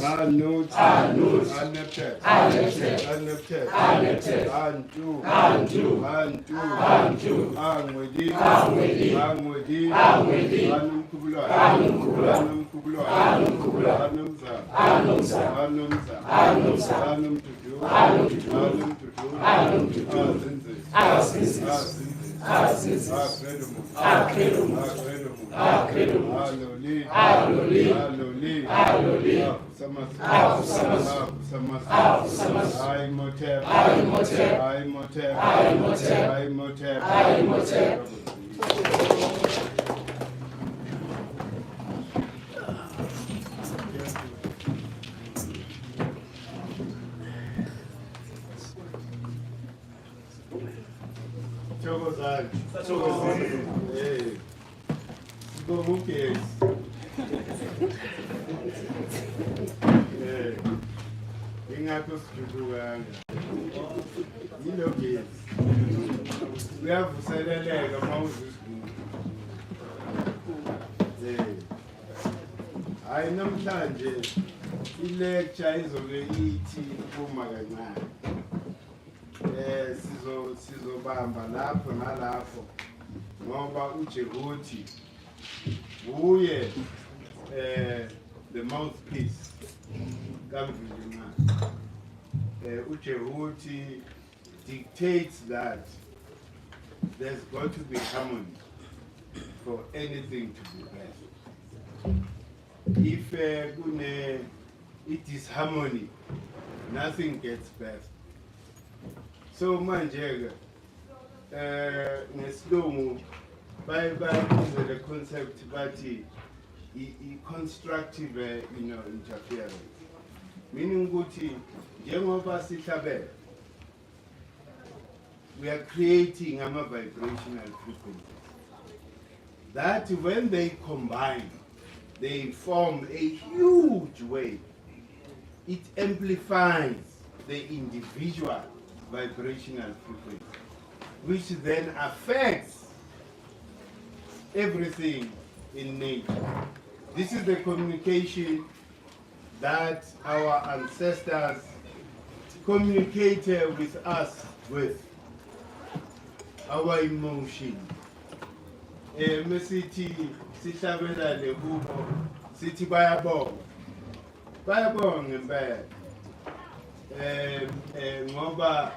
Anut, Anut, Aneptet, Aneptet, Aneptet, Aneptet, Antu, Antu, Antu, Antu, Angwedi, Angwedi, Angwedi, Angwedi, Anumkubula, Anumkubula, Anumkubula, Anumkubula, Anumza, Anumza, Anumza, Anumza, Anumtutu, Anumtutu, Anumtutu, Anumtutu, Azinze, Azizi, Azinze, Azizi, Akredumu, Akredumu, Akredumu, Akredumu, Aloli, Aloli, Aloli, Aloli, Akusamasa, Akusamasa, Akusamasa, Akusamasa, Aimotep, Aimotep, Aimotep, Aimotep, Aimotep, Aimotep. Thokozani. Hey. Sibongugesi. Eh. Ingakho sijulukanga. Yilo gesi. Uyavuseleleka uma uzisibuka. Hayi namhlanje i-lecture izobe ithi uma kancane. Sizobamba lapho nalapho ngoba uJehuti uye the mouthpiece kaMveli Nqa. uJehuti dictates that there's got to be harmony for anything to be best. If it is harmony, nothing gets best. So manje ngesilungu bayibiza le concept bathi i-constructive interference, meaning ukuthi njengoba sihlabela we are creating ama-vibrational frequencies that when they combine they form a huge wave. It amplifies the individual vibrational frequency, which then affects everything in nature. This is the communication that our ancestors communicated with us with, our emotions. Mesithi sihlabela lehubo sithi bayabonga ngempela ngoba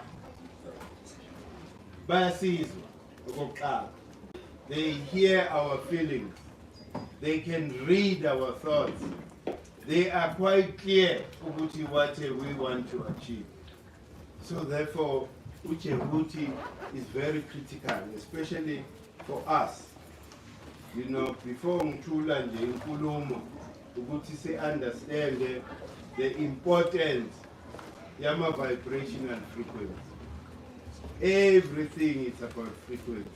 bayasizwa okokuqala. They hear our feelings, they can read our thoughts, they are quite clear ukuthi what we want to achieve. So therefore uJehuti is very critical, especially for us. Before ngithula nje inkulumo ukuthi se understand the importance yama vibrational frequency. Everything is about frequency,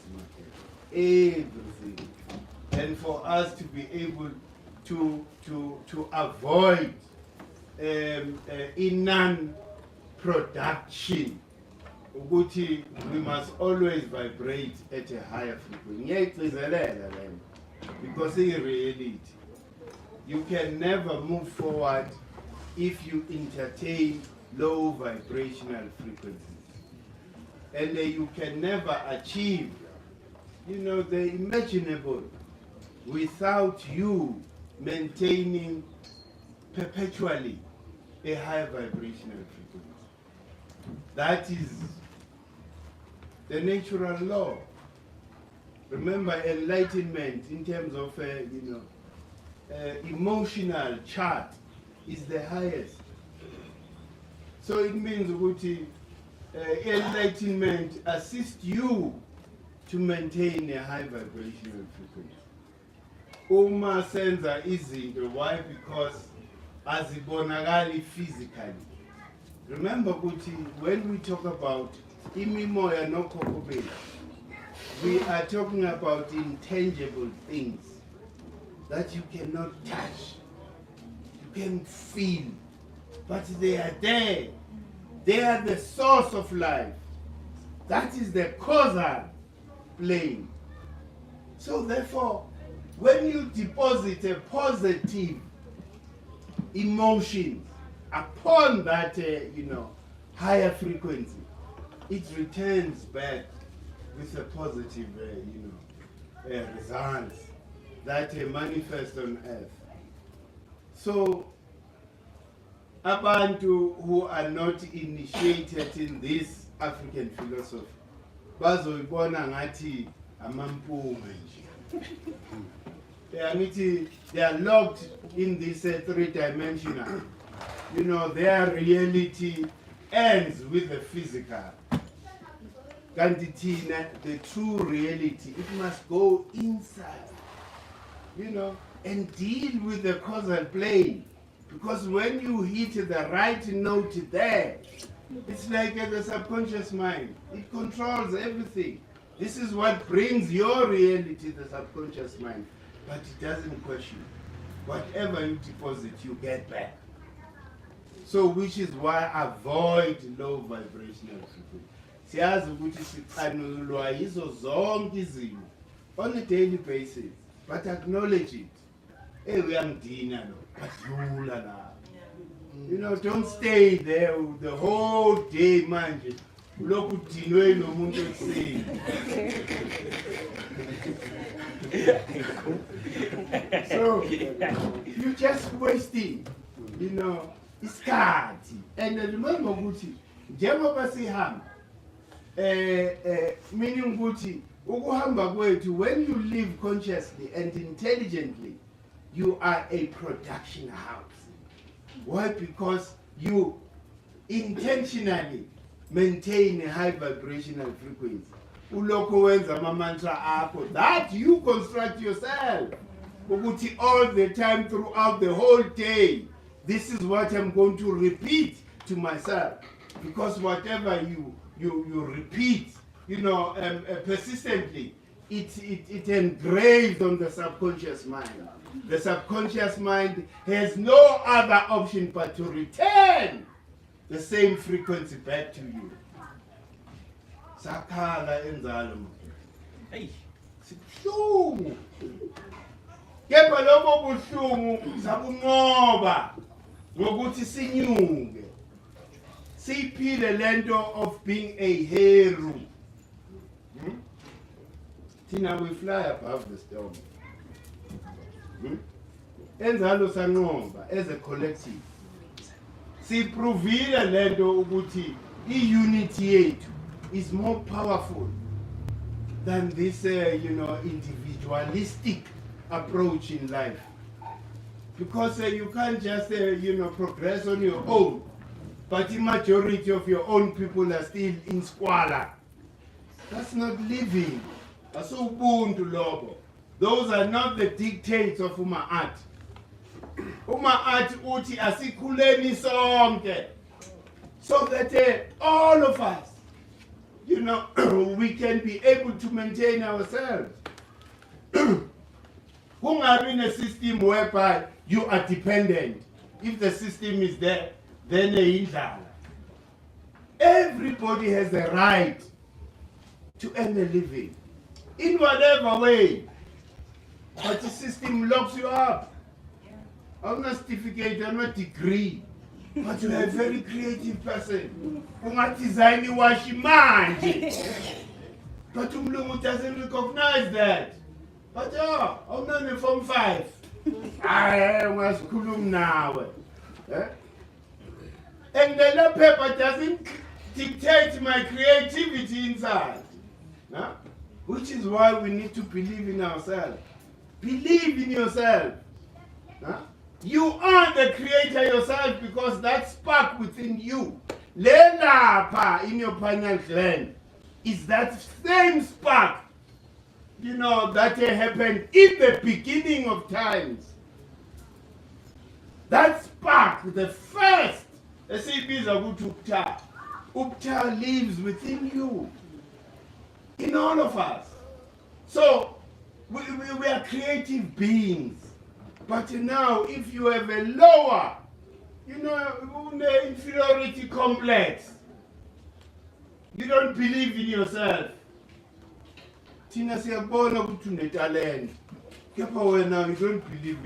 everything. And for us to be able to avoid non-production, ukuthi we must always vibrate at a higher frequency. Because in reality, you can never move forward if you entertain low vibrational frequencies. And you can never achieve, the imaginable without you maintaining perpetually a high vibrational frequency. That is the natural law. Remember, enlightenment in terms of emotional chart is the highest. So it means that enlightenment assists you to maintain a high vibrational frequency. Uma senza izinto, why? Because azibonakali physically. Remember ukuthi when we talk about imimoya nokhokho bethu, we are talking about intangible things that you cannot touch, you can feel, but they are there. They are the source of life. That is the causal plane. So therefore, when you deposit a positive emotions upon that, higher frequency, it returns back with a positive, results that manifest on earth. So, abantu who are not initiated in this African philosophy, bazoyibona ngathi amampunga nje. They are locked in this three-dimensional. Their reality ends with the physical. Kanti the true reality, it must go inside, and deal with the causal plane. Because when you hit the right note there, it's like the subconscious mind. It controls everything. This is what brings your reality, the subconscious mind. But it doesn't question. Whatever you deposit, you get back. So, which is why avoid low vibrational frequency. Siyazi ukuthi siqanulwa yizo zonke izimo on a daily basis, but acknowledge it. Hey, uyangidina lo, badlula la. Don't stay there the whole day manje. Ulokhu udinwe nomuntu ekuseni. So you just wasting, isikhathi. And remember ukuthi njengoba sihamba meaning ukuthi ukuhamba kwethu, when you live consciously and intelligently, you are a production house. Why? Because you intentionally maintain a high vibrational frequency. Ulokho wenza ama-mantra akho that you construct yourself. Ukuthi all the time throughout the whole day, this is what I'm going to repeat to myself. Because whatever you repeat, persistently, it engraves on the subconscious mind. The subconscious mind has no other option but to return the same frequency back to you. Sakhala enzalo. Hey, sibuhlungu. Kepha lobo buhlungu sabunqoba ngokuthi sinyuke. Siphile lento of being a hero. Tina, we fly above the storm. Enzalo sanqoba as a collective. Siprovile lento ukuthi i-unity yethu is more powerful than this, individualistic approach in life. Because you can't just, progress on your own. But the majority of your own people are still in squalor. That's not living. That's ubuntu lobo. Those are not the dictates of Umaat. Umaat uti asikuleni sonke. So that all of us, we can be able to maintain ourselves. Kungabi in a system whereby you are dependent. If the system is there, then everybody has the right to earn a living in whatever way. But the system locks you up. I'm not certificate, I'm not degree. But you are a very creative person. Ungadesign washimanje. But umlungu doesn't recognize that. But I'm not in Form 5. I was kulum now. And the paper doesn't dictate my creativity inside. Which is why we need to believe in ourselves. Believe in yourself. You are the creator yourself, because that spark within you, Lelapa in your pineal gland, is that same spark, that happened in the beginning of times. That spark, the first, Upta lives within you, in all of us. So, we are creative beings. But now, if you have a lower, inferiority complex, you don't believe in yourself. Tina siyabona ukuthi unetalent. Kepha wena you don't believe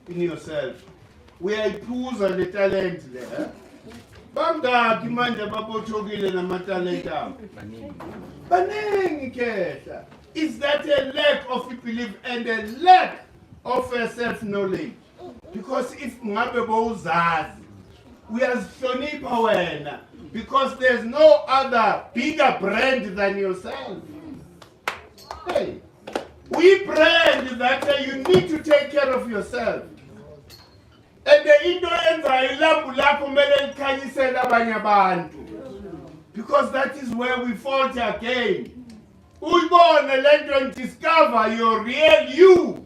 in yourself. uyayiphuza le talent le. Bangaki manje babothokile namatalent abo? Baningi kehla. Is that a lack of belief and a lack of self-knowledge? Because if ngabe bowuzazi, uyazihlonipha wena, because there's no other bigger brand than yourself. Hey, we brand that you need to take care of yourself. And the into yenza ilambu lakho kumele likhanyisele abanye abantu. Because that is where we fault again. Uyibone lento and discover your real you.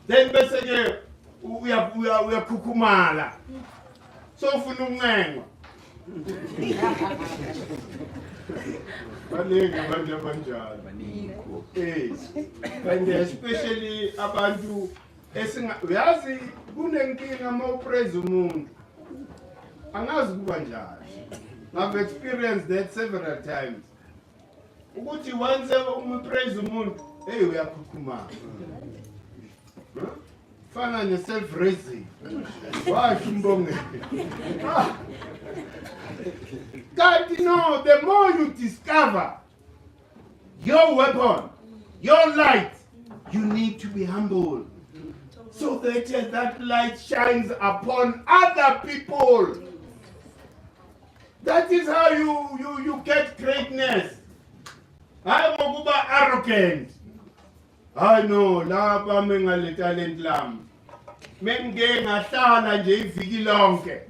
Then bese ke uyakhukhumala. So ufuna ukuncenga. Baningi abantu abanjalo. And especially abantu uyazi kunenkinga mawupraise umuntu. Angazi kuba njalo. I've experienced that several times. Ukuthi once praise umuntu, hey uyakhukhumala. Fana ne self-raising. Washo umbonge. God, no, the more you discover your weapon, your light, you need to be humble. So that that light shines upon other people. That is how you get greatness. I'm ngokuba arrogant. I know, laba mengale talent lam. Menge ngahlala nje iviki lonke.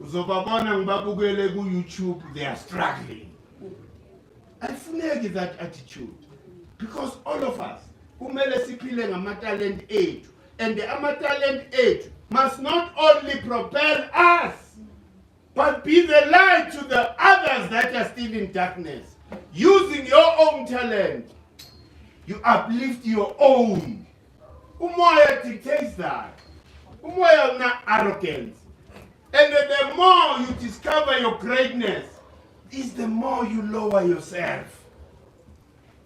Uzobabona ngibabukele ku YouTube, they are struggling. Ayifuneki that attitude. Because all of us kumele siphile ngamatalent ethu. And the amatalent ethu must not only propel us, but be the light to the others that are still in darkness. Using your own talent, you uplift your own. Umoya dictates that. Umoya is not arrogance. And the more you discover your greatness, is the more you lower yourself.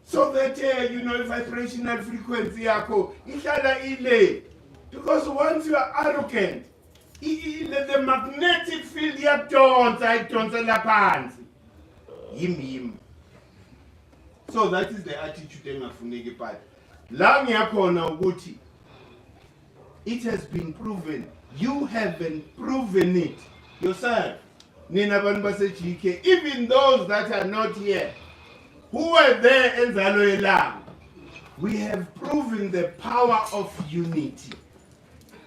So that, vibrational frequency yako, ihlala ile. Because once you are arrogant, the magnetic field iyadonsa phansi. Yim. So that is the attitude engafuneki but la ngiyakhona ukuthi it has been proven. You haven't proven it yourself. Nina abantu base-GK, even those that are not here, who were there enzalo yelanga, we have proven the power of unity.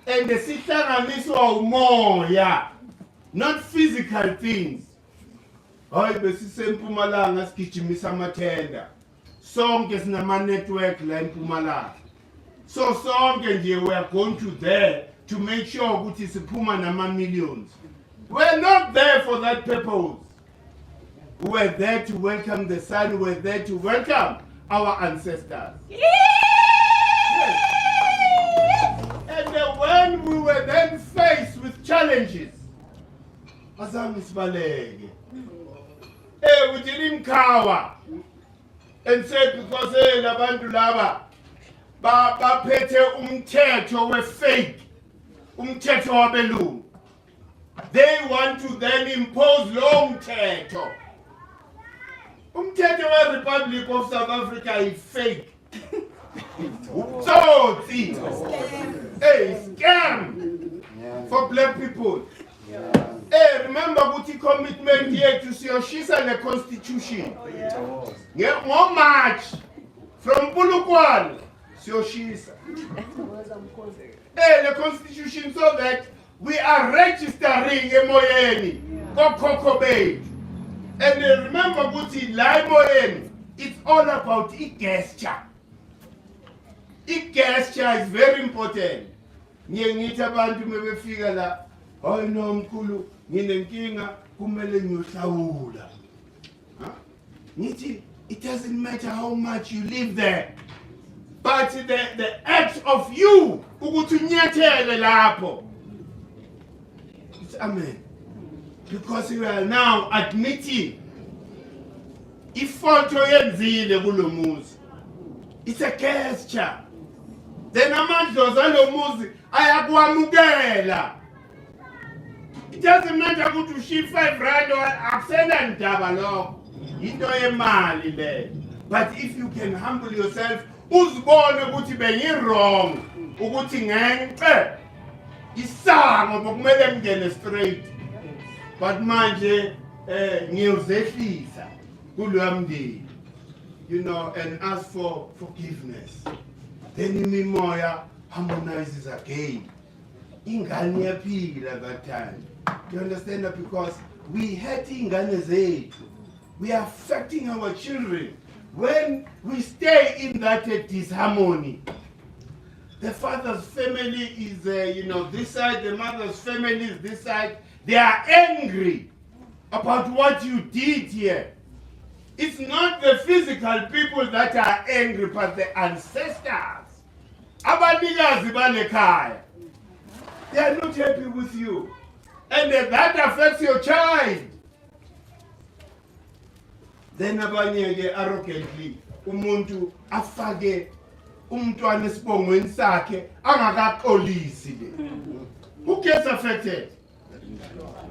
And the sihlanganiswa umoya, not physical things. Hayi besisempumalanga sigijimisa amathenda. Sonke sinama network la eMpumalanga. So sonke nje we are going to there to make sure ukuthi siphuma nama millions. We're not there for that purpose. We're there to welcome the sun. We're there to welcome our ancestors. Yes. And when we were then faced with challenges, azange sibaleke. We didn't cower and say because labantu laba baphethe umthetho we-fake, umthetho wabelungu. They want to then impose lo mthetho. Umthetho we-Republic of South Africa is fake. So it's a scam for black people. Hey, remember ukuthi commitment yethu siyoshisa le constitution. Yeah, one march from Bulukwane siyoshisa. Hey, the constitution so that we are registering emoyeni kokhokho bethu. And remember ukuthi la emoyeni, it's all about i-gesture. I-gesture is very important. Ngithi abantu mebefika la, hayi no Mkhulu, nginenkinga kumele ngiyohlawula. Ngithi it doesn't matter how much you live there, but the act of you ukuthi unyathele lapho. It's amen. Because you are now admitting ifoto yenzile kulo muzi. It's a gesture. Then amandlozi alo muzi ayakwamukela It doesn't matter ukuthi uship 5 rand or akusena ndaba lokho. Into yemali le. But if you can humble yourself, uzibone ukuthi bengi-wrong, ukuthi ngence isango bokumele ngene straight. But manje ngiyozehlisa kuloya mndeni. You know, and ask for forgiveness. Then imimoya harmonizes again. Ingane yaphila that time. You understand that? Because we hurt ingane zethu. We are affecting our children. When we stay in that disharmony, the father's family is, this side, the mother's family is this side. They are angry about what you did here. It's not the physical people that are angry, but the ancestors. Abanikazi balekhaya. They are not happy with you. And that affects your child. Then abanye arrogantly umuntu afake umntwana esibongweni sakhe angakaxolisi le. Who gets affected?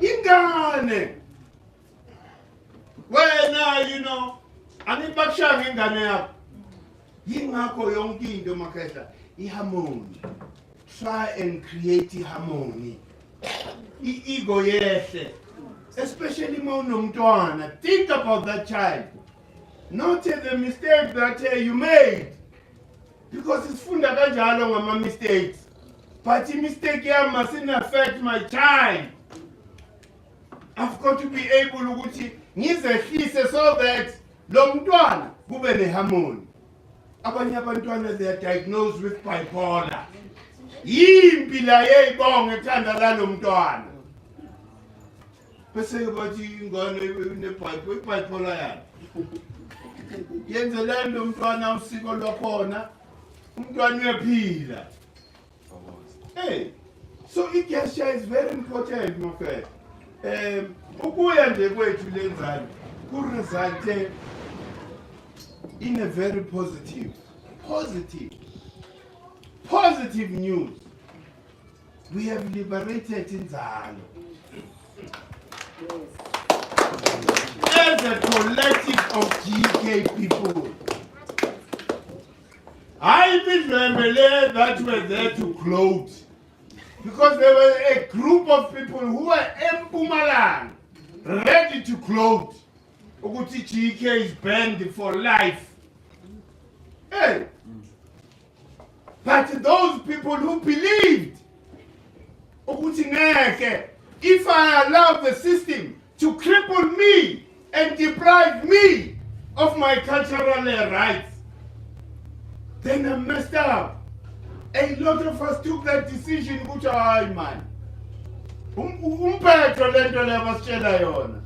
Ingane. Wena, anibakshanga ingane yakho. Yingakho yonke into makhehla iharmony. Try and create harmony. Ego yehle. Especially unomntwana. Think about that child. Not the mistake that you made. Because it's funda kanjalo ngama mistakes. But the mistake here mustn't affect my child. I've got to be able ukuthi ngizehlise so that lo mntwana kube neharmony. Abanye abantwana they are diagnosed with bipolar. Yimpi la yeyibonga ethanda lalo mntwana. Bese bathi ingane bipolar yakhe. Yenzela lo mntwana usiko lwakhona. Umntwana uyaphila. Hey, so igesture is very important, my friend. Ukuya nje kwethu lenzani kuresult in a very positive news. We have liberated inzalo. As a collective of GK people, I believe that were there to clothe. Because there was a group of people who were Mpumalanga, ready to clothe. Ukuthi GK is banned for life. Hey. But those people who believed, ukuthi ngeke, if I allow the system to cripple me and deprive me of my cultural rights, then I messed up. A lot of us took that decision, ukuthi hayi man. Umpetho lento lebasitshela yona.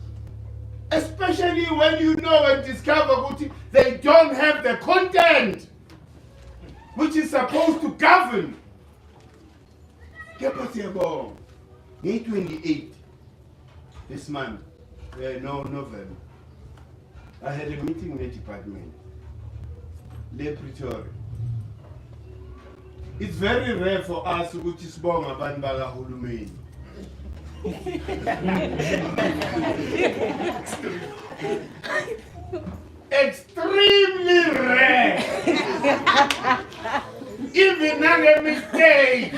Especially when you know and discover ukuthi they don't have the content which is supposed to govern. Kepha siyabonga. May 28 this month, November, I had a meeting with the department, Le Pretoria. It's very rare for us to sibonga abantu bakahulumeni. Extremely rare. Even a mistake.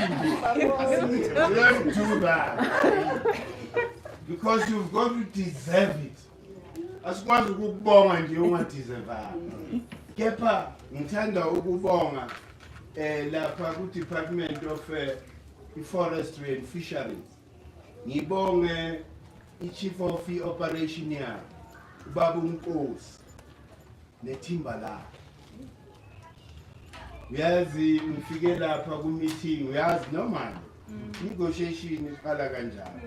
Don't do that. Because you've got to deserve it. Asikwazi ukubonga nje ungadeserve. Kepha ngithanda ukubonga lapha ku Department of Forestry and Fisheries. Ngibonge i-Chief of Operation yakhe, ubaba uNkosi nethimba lakhe. Uyazi ngifike lapha ku meeting, uyazi normal. Negotiation iqala kanjalo.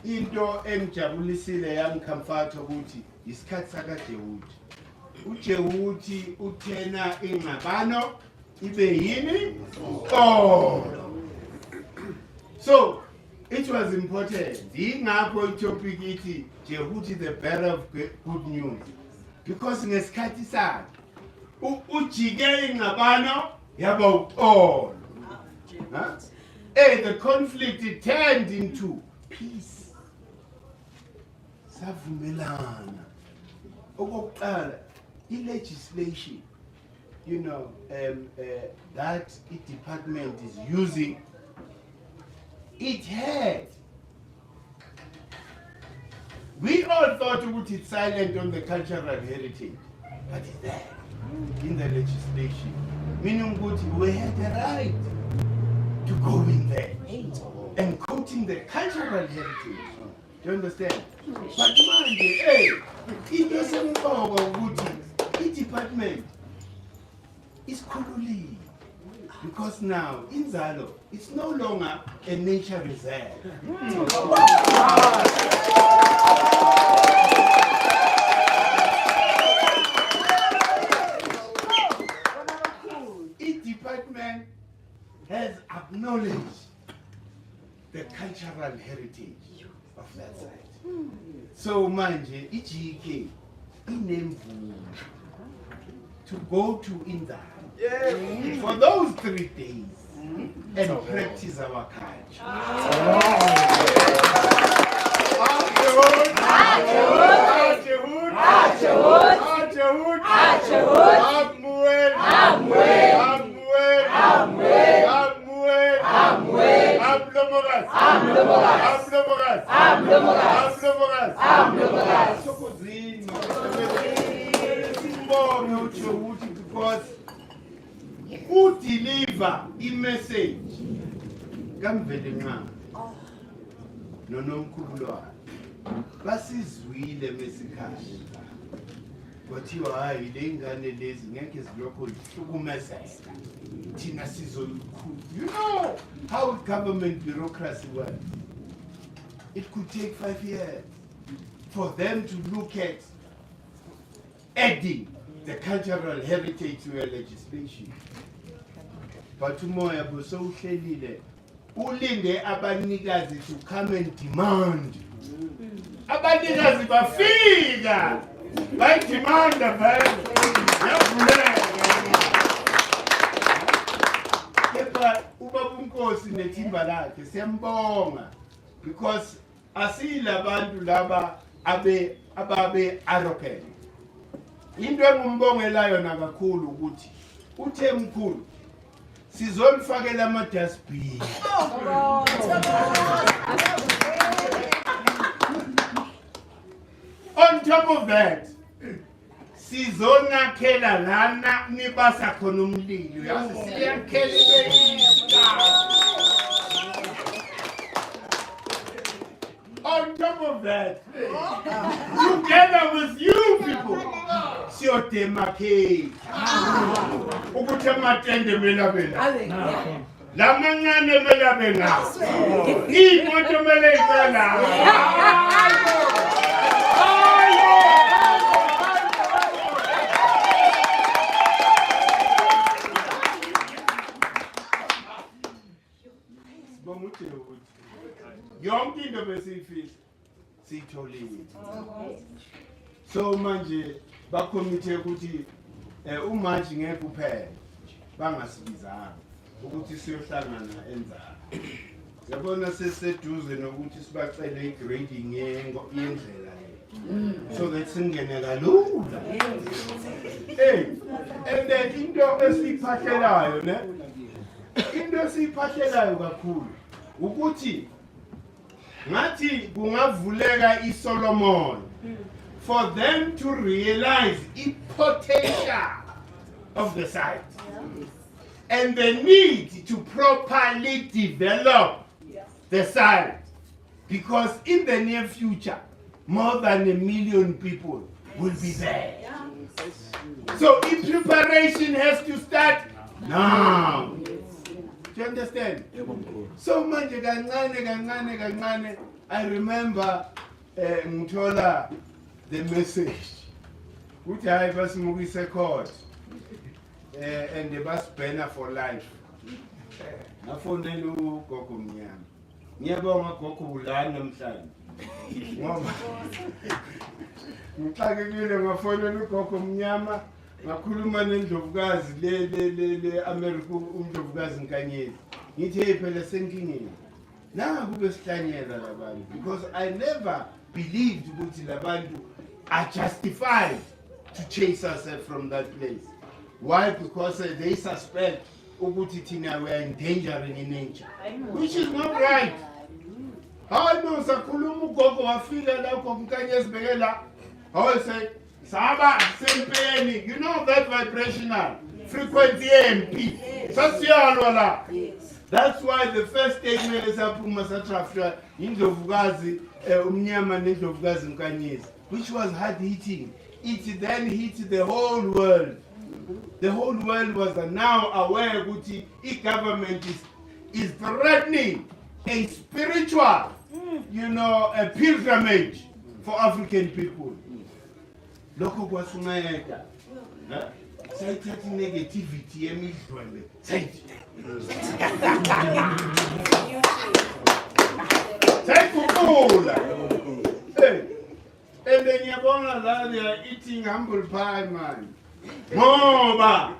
Into engijabulisile yangicomfort ukuthi isikhathi saka Djehuti. uJehuti uthena ingxabano ibe yini? Oh. So it was important. Ingakho itopic ithi Djehuti the bearer of good news. Because ngesikhathi sakhe ujike ingxabano yaba uxolo. the conflict it turned into peace. Savumelana. Okokuqala, legislation, that department is using, it had. We all thought it's silent on the cultural heritage, but it's there in the legislation. Meaning we had the right to go in there and quoting the cultural heritage. Do you understand? But manje, it doesn't go about each department is colony. Because now, in Zalo, it's no longer a nature reserve. Each department has acknowledged the cultural heritage of that side. So, manje, iGK, to go to India for those 3 days and practice our culture. Because who deliver a message? Kamvelenga. No Mkhulu. Basizwile message. But you are ilengane lezi ngeke zilokho hlukumezeka. Thina sizoyikhulu. You know how government bureaucracy works. It could take 5 years for them to look at adding the cultural heritage to a legislation. But umoya busowuhlelile ulinde abanikazi to come and demand. Abanikazi bafika bayidemanda vele yavuleka. Kepha ubaba uNkosi nethimba lakhe siyambonga because asila bantu laba ababe arrogant. Into engumbongelayo nakakhulu ukuthi uthe Mkhulu sizomfakela ama-dustbin. On top of that, sizonakhela lana nibasa khona umlilo. Yazi siyakhela on top of that, together with you people, siyodemarcate ukuthi amatende melabela lamangane melabela imoto melebela. Yonke into besiyifisa siyitholile. So manje bakomithe ukuthi uMaji ngeke uphele bangasibizanga ukuthi siyohlangana enzalo. Yabona seseduze nokuthi sibacele igrading yendlela le. So that singene kalula. And then into esiphahlelayo ne? Into esiphahlelayo kakhulu ukuthi ngathi kungavuleka iSolomon for them to realize the potential of the site and the need to properly develop the site, because in the near future more than 1 million people will be there. So the preparation has to start now. Do you understand? So manje kancane I remember ngithola the message ukuthi hayi basimukise court and they bus banner for life. Ngafonela ugogo mnyama. Ngiyabonga gogo ulana namhlanje. Ngoba ngixakekile ngafonela ugogo mnyama ngakhuluma nendlovukazi le America, uNdlovukazi Nkanyezi ngithi hey phela senkingeni nangu besihlanyela labantu because I never believed ukuthi labantu are justified to chase us from that place. Why? Because they suspect ukuthi thina we are endangering in nature, which is not right. Hayi no sakhuluma ugogo wafika la ugogo sibeke la. How say saba sempeni, you know that vibrational frequency MP. Sasiyalo la. That's why the first statement is aphuma satrafika indlovukazi umnyama nendlovukazi Mkhanyezi, which was hard hitting. It then hit the whole world. The whole world was now aware that the government is threatening a spiritual, a pilgrimage for African people. Lokho kwasunayeka. Sayithatha negativity emidlwane. Sayithi. Sayikukula. Hey. And then they are eating humble pie, man. Moba.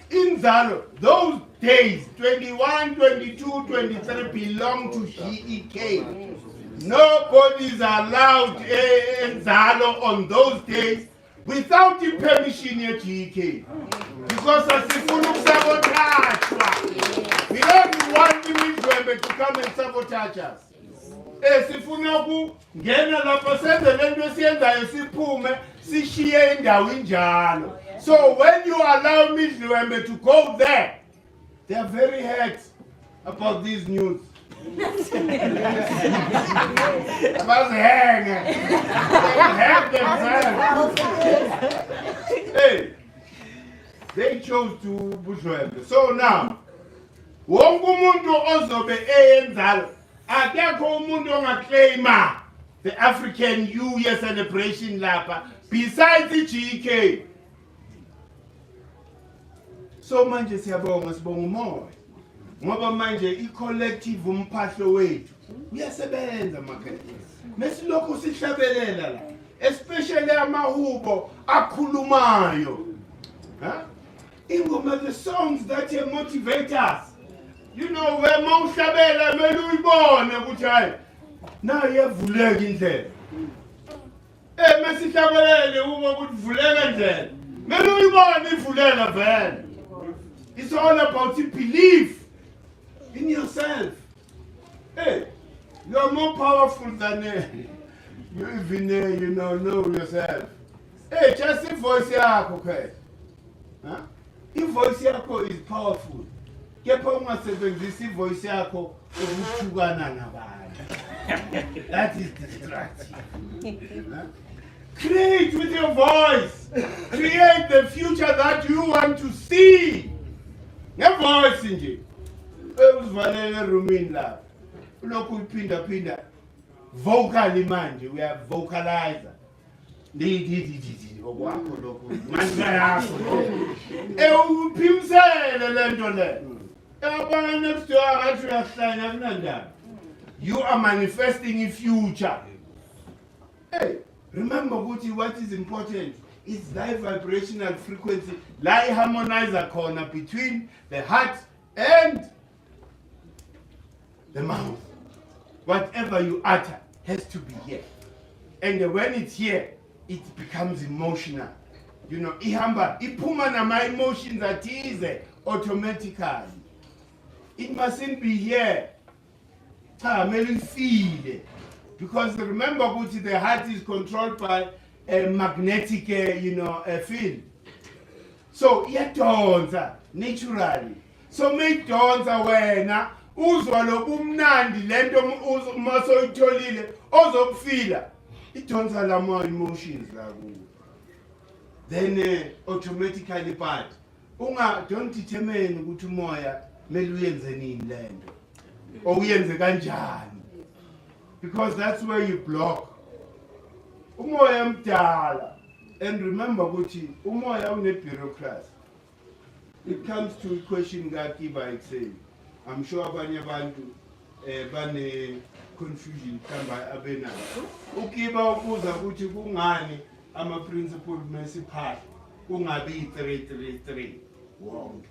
Inzalo, those days, 21, 22, 23 belong to GEK. Nobody is allowed Inzalo on those days without the permission of GEK. Because asifuna sabotage. We don't want the Midway to come and sabotage us. Sifuna ukungena lapha senze lento esiyenzayo siphume sishiye indawo injalo. So when you allow Midway to go there, they are very hurt about this news. About hang themselves. Hey, they chose to Bushwembe. So now, wonke umuntu ozobe eyenzalo akekho umuntu ongaclaima the African New Year celebration lapha besides the GK. So manje siyabonga sibonga umoya ngoba manje i-collective umphahlo wethu uyasebenza makhaya mesilokho sihlabelela la especially amahubo akhulumayo ingoma, the songs that motivate us. You know, where Mawushabela meluyibone ukuthi hayi na yevuleka indlela. Mesihlabelele uma ukuthi vuleka indlela. Meluyibone ivulela vele. It's all about the belief in yourself. Hey, you are more powerful than you even know yourself. Hey, just the voice yakho, okay? Huh? Your voice yakho is powerful. Kepha ungasebenzisi voice yakho ukuthukana nabantu. That is destructive. Create with your voice. Create the future that you want to see. Your voice nje. Uzivalele roomini la. Ulokhu uphinda vocally manje we are vocalizer. Okwakho lokhu manje yakho. Uphimisele lento le. You are manifesting a future. Hey, remember what is important is thy vibrational frequency, lie harmonizer corner between the heart and the mouth. Whatever you utter has to be here. And when it's here, it becomes emotional. Ihamba, iphuma na my emotions are easy automatically. It mustn't be here. Maybe feel it. Because remember, Guti, the heart is controlled by a magnetic, field. So, iyadonsa naturally. So, make donsa wena uzwa lobumnandi lento masoyitholile ozokufila. Idonsa lama emotions la kuwe. Then automatically part. Don't determine ukuthi umoya mele uyenze nini lento. Or uyenze kanjani. Because that's where you block. Umoya mdala. And remember ukuthi umoya une-bureaucracy. It comes to a question ngakiba saying. I'm sure abanye abantu bane confusion kamba abena. Ukiba ukuza ukuthi kungani ama-principal municipal kungabi 333 wonke.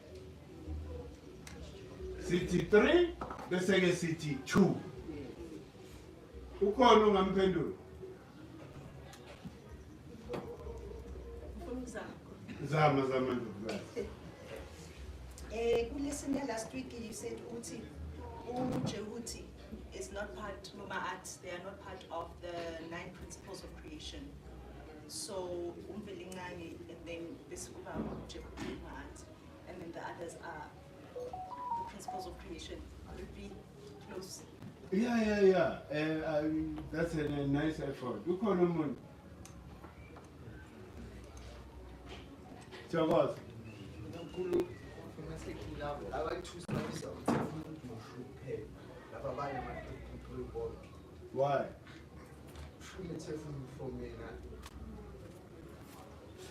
City 3, the second city 2. Ukhona ungamphendula? Zama ndodana. Listen, last week you said Uti, Djehuti is not part, they are not part of the 9 principles of creation. So, Umvelingani, and then this Djehuti, and then the others are the principles of creation. Would be close. Yeah. That's a nice effort. Ukhona umuntu? Chakos. Mkhulu, I like to study Why?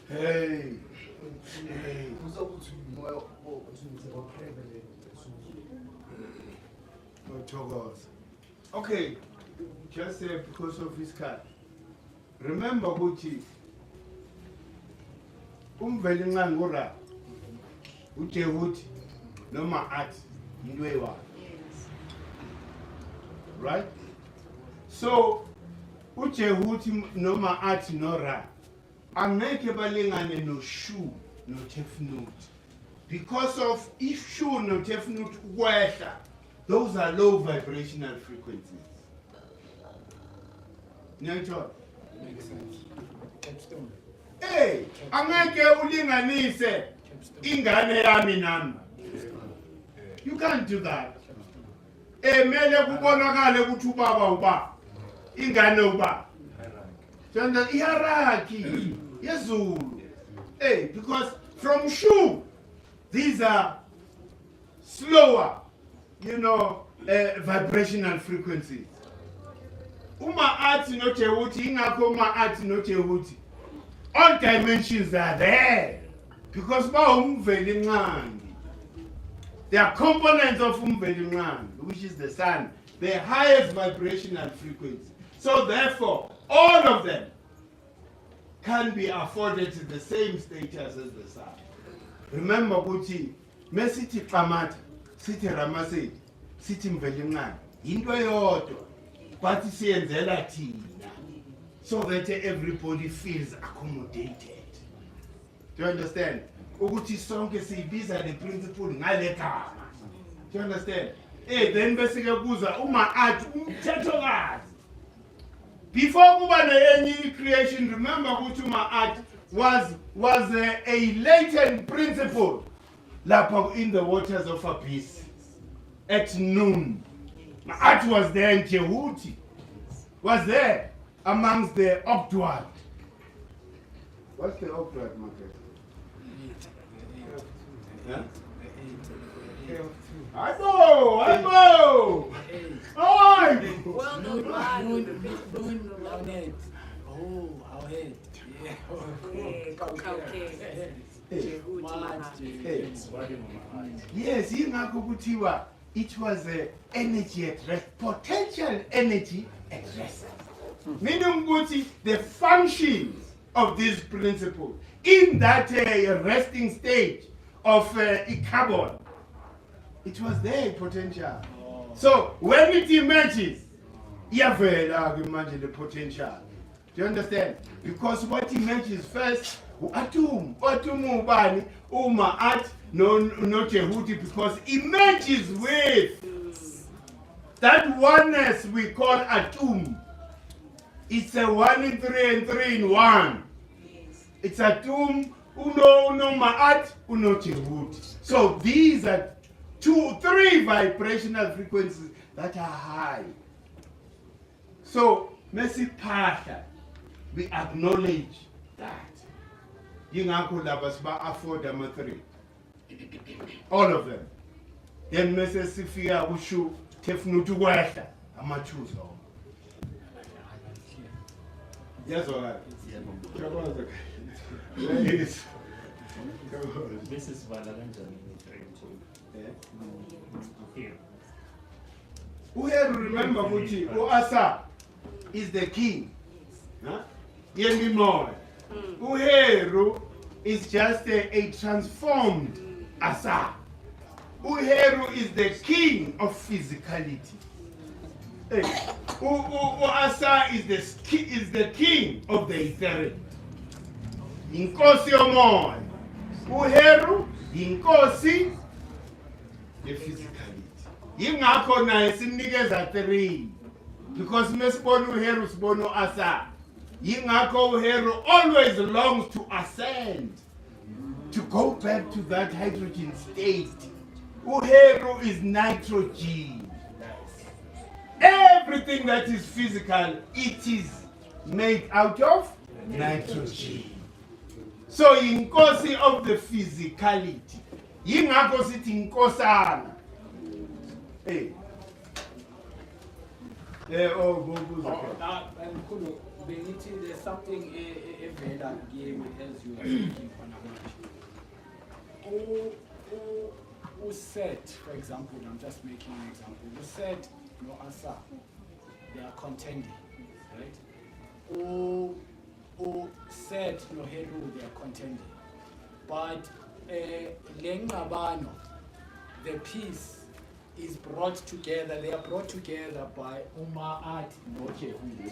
Hey. Okay, just because of his card. Remember, Gucci. Umvelingan ngora. Djehuti noma athi into eyi-1. Right? So uDjehuti noma athi nora angeke balingane no Shu no Tefnut. Because of if Shu no Tefnut kwehla, those are low vibrational frequencies. Nyatho? Makes sense. Capstone. Hey, angeke ulinganise ingane yami nami. You can't do that. Mele kubonakale ukuthi ubaba uba ingane uba. Janda hierarchy yezulu. Hey, because from Shu these are slower, vibrational frequencies. Uma athi no Djehuti ingakho uma athi no Djehuti. All dimensions are there because they are components of which is the sun, the highest vibrational frequency. So therefore, all of them can be afforded to the same status as the sun. Remember, Guti, mesiti Kamata, City Ramaseti, City Mvelimnan, into yodwa, but siyenzela thina, so that everybody feels accommodated. Do you understand? Ukuthi sonke siyibiza le principle ngale gama. Do you understand? Then bese kuza uma athi umthethokazi. Before kuba ne creation, remember ukuthi uma athi was a latent principle lapha in the waters of abyss at noon. Ma'at was there in Djehuti, was there amongst the Octward. What's the Octward, Margaret? Huh? I know! Well done, our head. Oh, our head. Yeah. Okay. Yes, it was energy at rest, potential energy at rest. Meaning the functions of this principle in that resting stage of carbon, it was there potential. So when it emerges, imagine the potential. Do you understand? Because what emerges first, atom ubani, uma at no Djehuti, because emerges with that oneness we call atom. It's a 1 in 3 and 3 in 1. It's atom, uno ma'at, uno Djehuti. So these are 3 vibrational frequencies that are high. So Messi Pasha, we acknowledge that. Yingakho laba siba afford ama 3. All of them. Then Messi sifika kusho tefnutu kwehla ama 2 zo. Yes or right? Yes. This is Valaranja referring to here. Who remember Guti? Asa is the king. Yendi Moy. Uheru is just a transformed Asa. Uheru is the king of physicality. Hey, Asa is the king of the etheric. Inkosi yomoya. Uheru inkosi the physicality. Yingakho naye simnikeza 3 because mesibona uHeru sibona Asa. Yingakho uHeru always longs to ascend, to go back to that hydrogen state. Uheru is nitrogen. Everything that is physical, it is made out of nitrogen. So inkosi of the physicality. Yingakho sithi inkosana. Hey. Now, Mkhulu, there's something evela game as you are speaking on who said, for example, I'm just making an example, who said no Asa, they are contending, right? Who said no Heru, they are contending. But Lengabano, the peace is brought together, they are brought together by Umaat no Djehuti.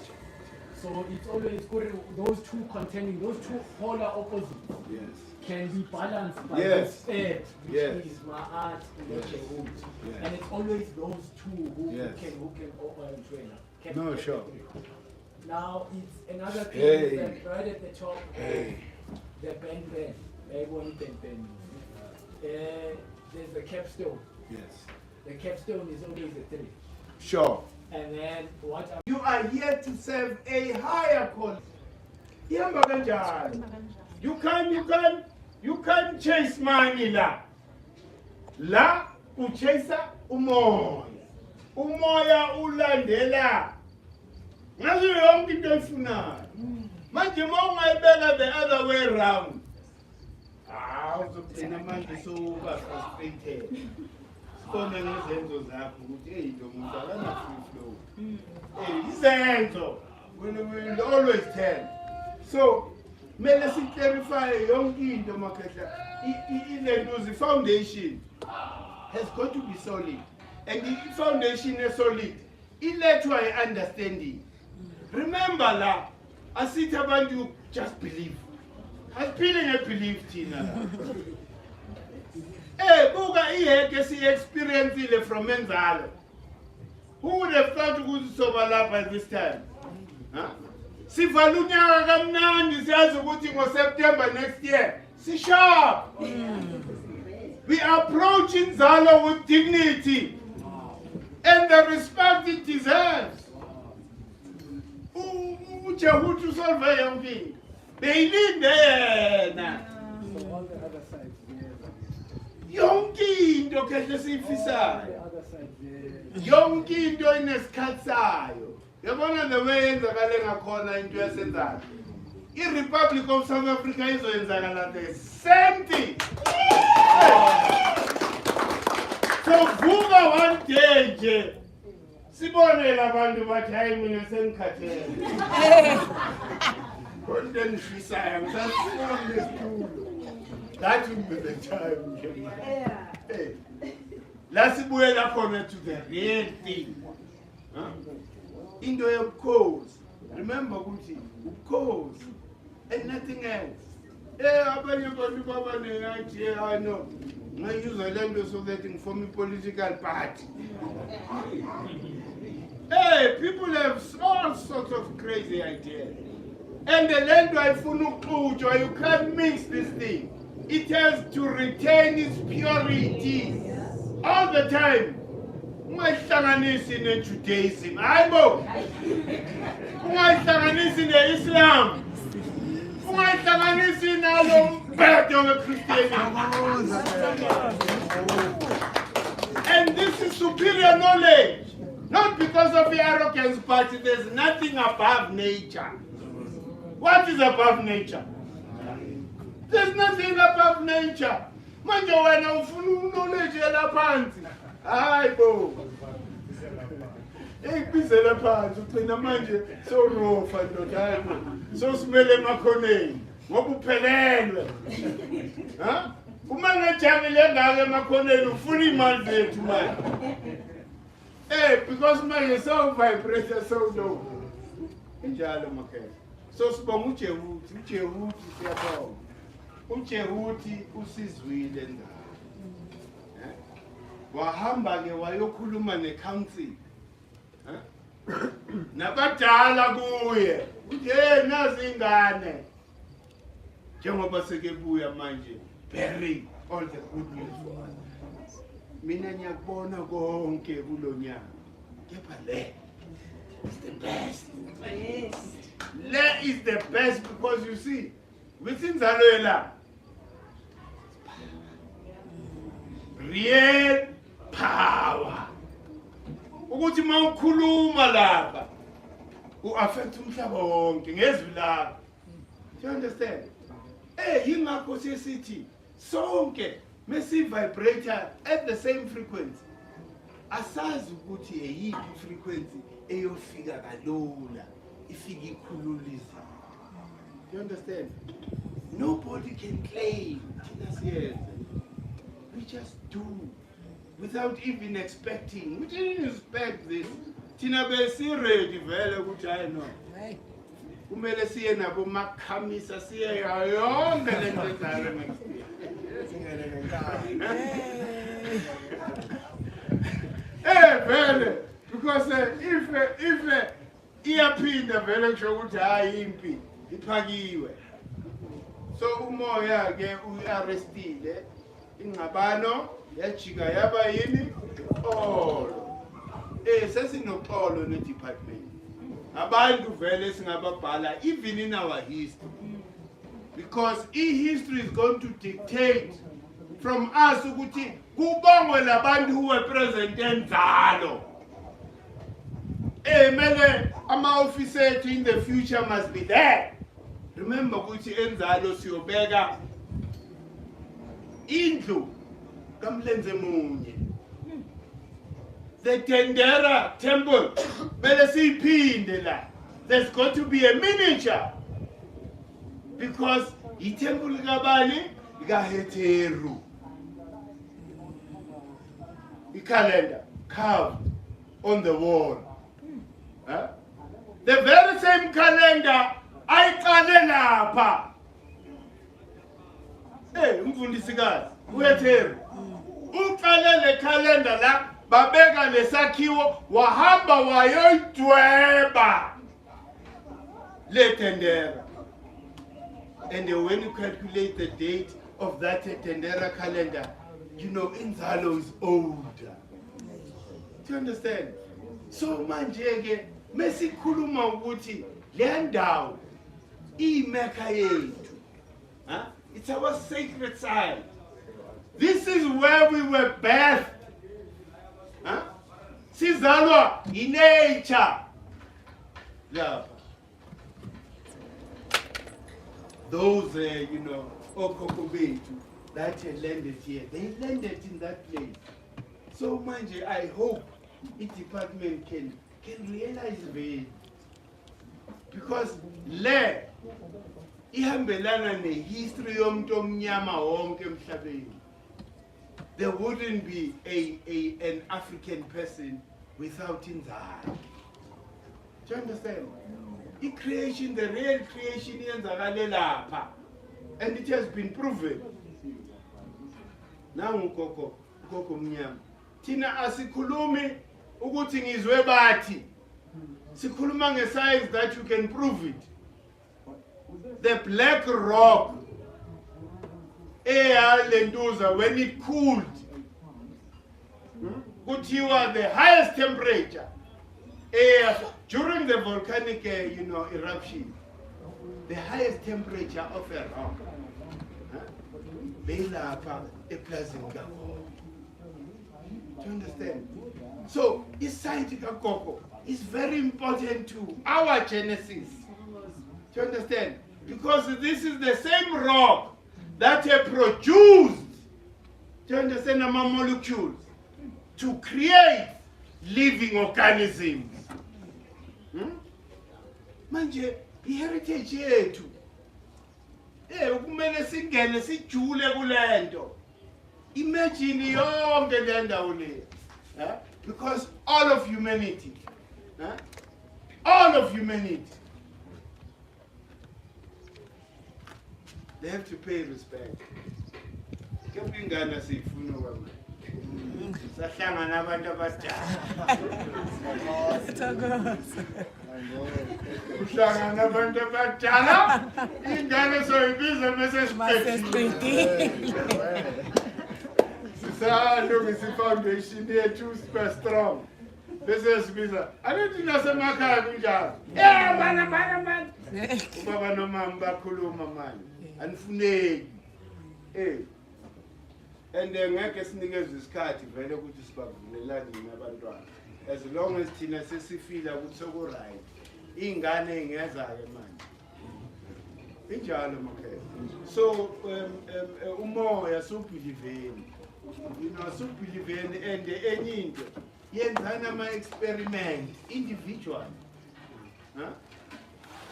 So it's always good, those two contending, those two polar opposites can be balanced by this third, which is Ma'at and Djehuti. And it's always those two who can No, sure. Now it's another thing that right at the top, the bend. There's the capstone. Yes. The capstone is always a 3. Sure. And then what? You are here to serve a higher cause. Ihamba kanjani? You can't chase money la. La uchase umoya. Umoya ulandela. Ngazi yonke into oyifunayo. Manje mawungayibeka the other way around. Uzogcina manje soba frustrated. Sibone ngezenzo zakho ukuthi hey lo muntu akana free flow. Izenzo we will always tell. So mele si clarify yonke into makhehla. The foundation has got to be solid. And the foundation is solid. Ilethwa understanding. Remember la, asithi abantu just believe. Asiphile ngebelief thina la. Buka iheke si-experience from enzalo. Who would have thought ukuthi soba lapha at this time? Sivala unyaka kamnandi siyazi ukuthi ngo-September next year si-sharp. We approach inzalo with dignity and the respect it deserves. Djehuti usolve yonke into. Beyilinde yena. So all the other sides there. Yonke into khehle siyifisayo. The other side there. Yonke into inesikhathi sayo. Yabona the way yenzakale ngakhona into yasenzayo. I-Republic of South Africa izoyenzakala the same thing. So vuka one day nje. Sibone labantu bathi hayi mina sengikhathele. Konke engifisayo ngisasifuna lesitulo. That will be the time. Hey. La sibuyela khona to the real thing. Into yobukhosi. Remember ukuthi ubukhosi and nothing else. Abanye abantu babaneyathi I know. Ngiyuza lento so that ngifome political party. People have all sorts of crazy ideas. And the land ayifuna ukuxutshwa, you can't mix this thing. It has to retain its purity all the time. Ungayihlanganisi ne-Judaism. Hayibo. Ungayihlanganisi ne-Islam. Ungayihlanganisi nalo mbhedo we-Christianity. And this is superior knowledge. Not because of the arrogance, but there's nothing above nature. What is above nature? There's nothing above nature. Manje wena ufuna knowledge elaphansi. Hayibo. Ikubizela phansi ugcina manje sorofa ndoda yakho. So simele emakhoneni ngoba uphelelwe. Uma ngejamile ngake emakhoneni ufuna imali zethu manje. Because manje so vibrator so low. Njalo makhaya. So sibonga uJehuti, uJehuti siyabonga. uJehuti usizwile ndaba. Wahamba ke wayokhuluma necouncil. Nabadala kuye. Uthi nazi ingane. Njengoba sekebuya manje bearing all the good news for us. Mina ngiyakubona konke kulonyaka. Kepha le is the best. Yes. Le is the best because you see, within Zaloela, real power. Ukuthi mawukhuluma lapha u-affect umhlaba wonke ngezwi lakho. Do you understand? Yingakho sisithi sonke mesi vibrator at the same frequency. Asazi ukuthi eyiphi frequency eyofika kalula ifika ikhululisa. Do you understand? Nobody can claim thina siyenze. We just do without even expecting. We didn't expect this. Thina besi ready vele ukuthi hayi no. Kumele siye nabo makhamisa siye yonke lento ezayo next year. Vele because if iyaphinda vele kusho ukuthi hayi impi iphakiwe. So umoya ke uarrestile ingxabano yajika yaba yini olo. Sesinoxolo ne department. Abantu vele singababhala even in our history. Because history is going to dictate from us ukuthi kubongwe labantu who were present enzalo. Mele ama-office ethu in the future must be there. Remember ukuthi enzalo siyobeka indlu kaMlenze munye. The Tendera temple, there's got to be a miniature. Because the temple kabani, ikaheteru. The calendar carved on the wall. The very same calendar, ayikale lapha. Umfundisikazi, uheteru. Uqale le calendar la babeka lesakhiwo wahamba wayoidweba le Tendera. And when you calculate the date of that Tendera calendar, you know inzalo is older. Do you understand? So manje ke mesikhuluma ukuthi le ndawo imeka yethu. It's our sacred site. This is where we were birthed. Sizalwa in nature. Those, Okoko Betu, that landed here, they landed in that place. So, manje, I hope the department can realize this. Because le, ihambelana ne history yomntu omnyama wonke emhlabeni. There wouldn't be an African person without inzalo. Do you understand? The creation, the real creation yenzakale lapha. And it has been proven. Now ukoko mnyama. Thina asikhulumi ukuthi ngizwe bathi. Sikhuluma nge-science that you can prove it. The black rock lentuza when it cooled, kuthiwa the highest temperature during the volcanic eruption, the highest temperature of a rock belapha eplazini kakhulu. Do you understand? So isite kaKoko is very important to our genesis. Do you understand? Because this is the same rock that produced, do you understand, our molecules to create living organisms. Manje, heritage yethu. Kumele kumele singene sijule kulento. Imagine yonke le ndawo le. Because all of humanity, all of humanity, they have to pay respect. Kephi ingane siyifuna kwamanje. Sahlangana abantu abadala. Uhlangana abantu abadala, ingane soyibiza bese siqedile. Sisalungisa ifoundation yethu super strong. Bese sibiza. Anithi nasemakhaya kunjalo. Bana. Ubaba nomama bakhuluma manje. Anifuneki. And ngeke sinikeze isikhathi vele ukuthi sibavulelane nabantwana. As long as thina sesifila ukuthi soku right. Ingane ingeza ke manje. Injalo makhaya. So umoya subhiliveni. You know, subhiliveni and enye into yenzana ama experiment individual.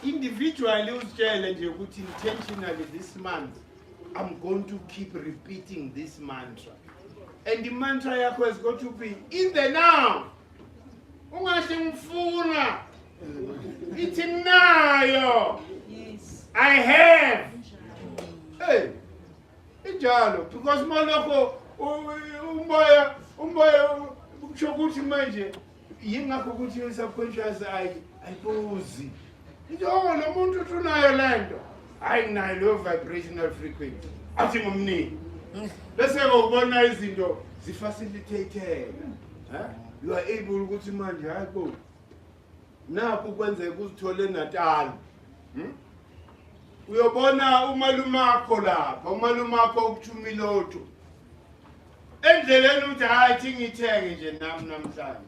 Individually uzitshele nje ukuthi intentionally this month I'm going to keep repeating this mantra. And the mantra yakho is going to be in the now. Ungasho ngifuna. Ithi nayo. Yes. I have. Hey. Injalo because moloko umoya kusho ukuthi manje yingakho ukuthi subconscious ayibuzi. Lo muntu unayo lento. Hayi nayo lo vibrational frequency. Athi ngomnini. Bese ngokubona izinto zifacilitated. You are able ukuthi manje hayibo. Napho kwenzeka uzithole eNatal. Uyobona umalume wakho lapha, umalume wakho ukuthumilotho. Endleleni uthi hayi thi ngithenge nje nami namhlanje.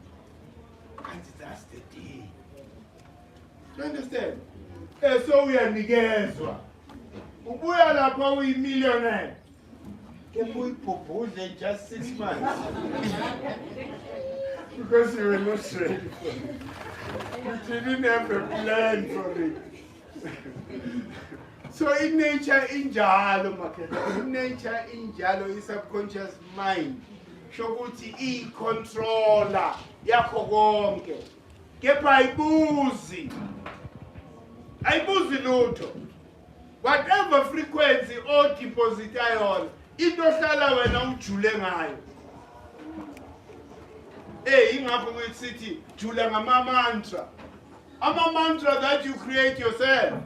And that's the day. You understand? So uyanikezwa. Ubuya lapha uyi-millionaire. Kephi uyibhubhudle just 6 months. Because you were not ready for it. You didn't have a plan for it. So in nature injalo makhetha. In nature injalo i-subconscious mind. Shokuthi i-controller yakho konke. Kepha ayibuzi. Ayibuzi lutho. Whatever frequency or deposit ayona, into hlala wena ujule ngayo. Ingakho ngithi jula ngama mantra. Ama mantra that you create yourself.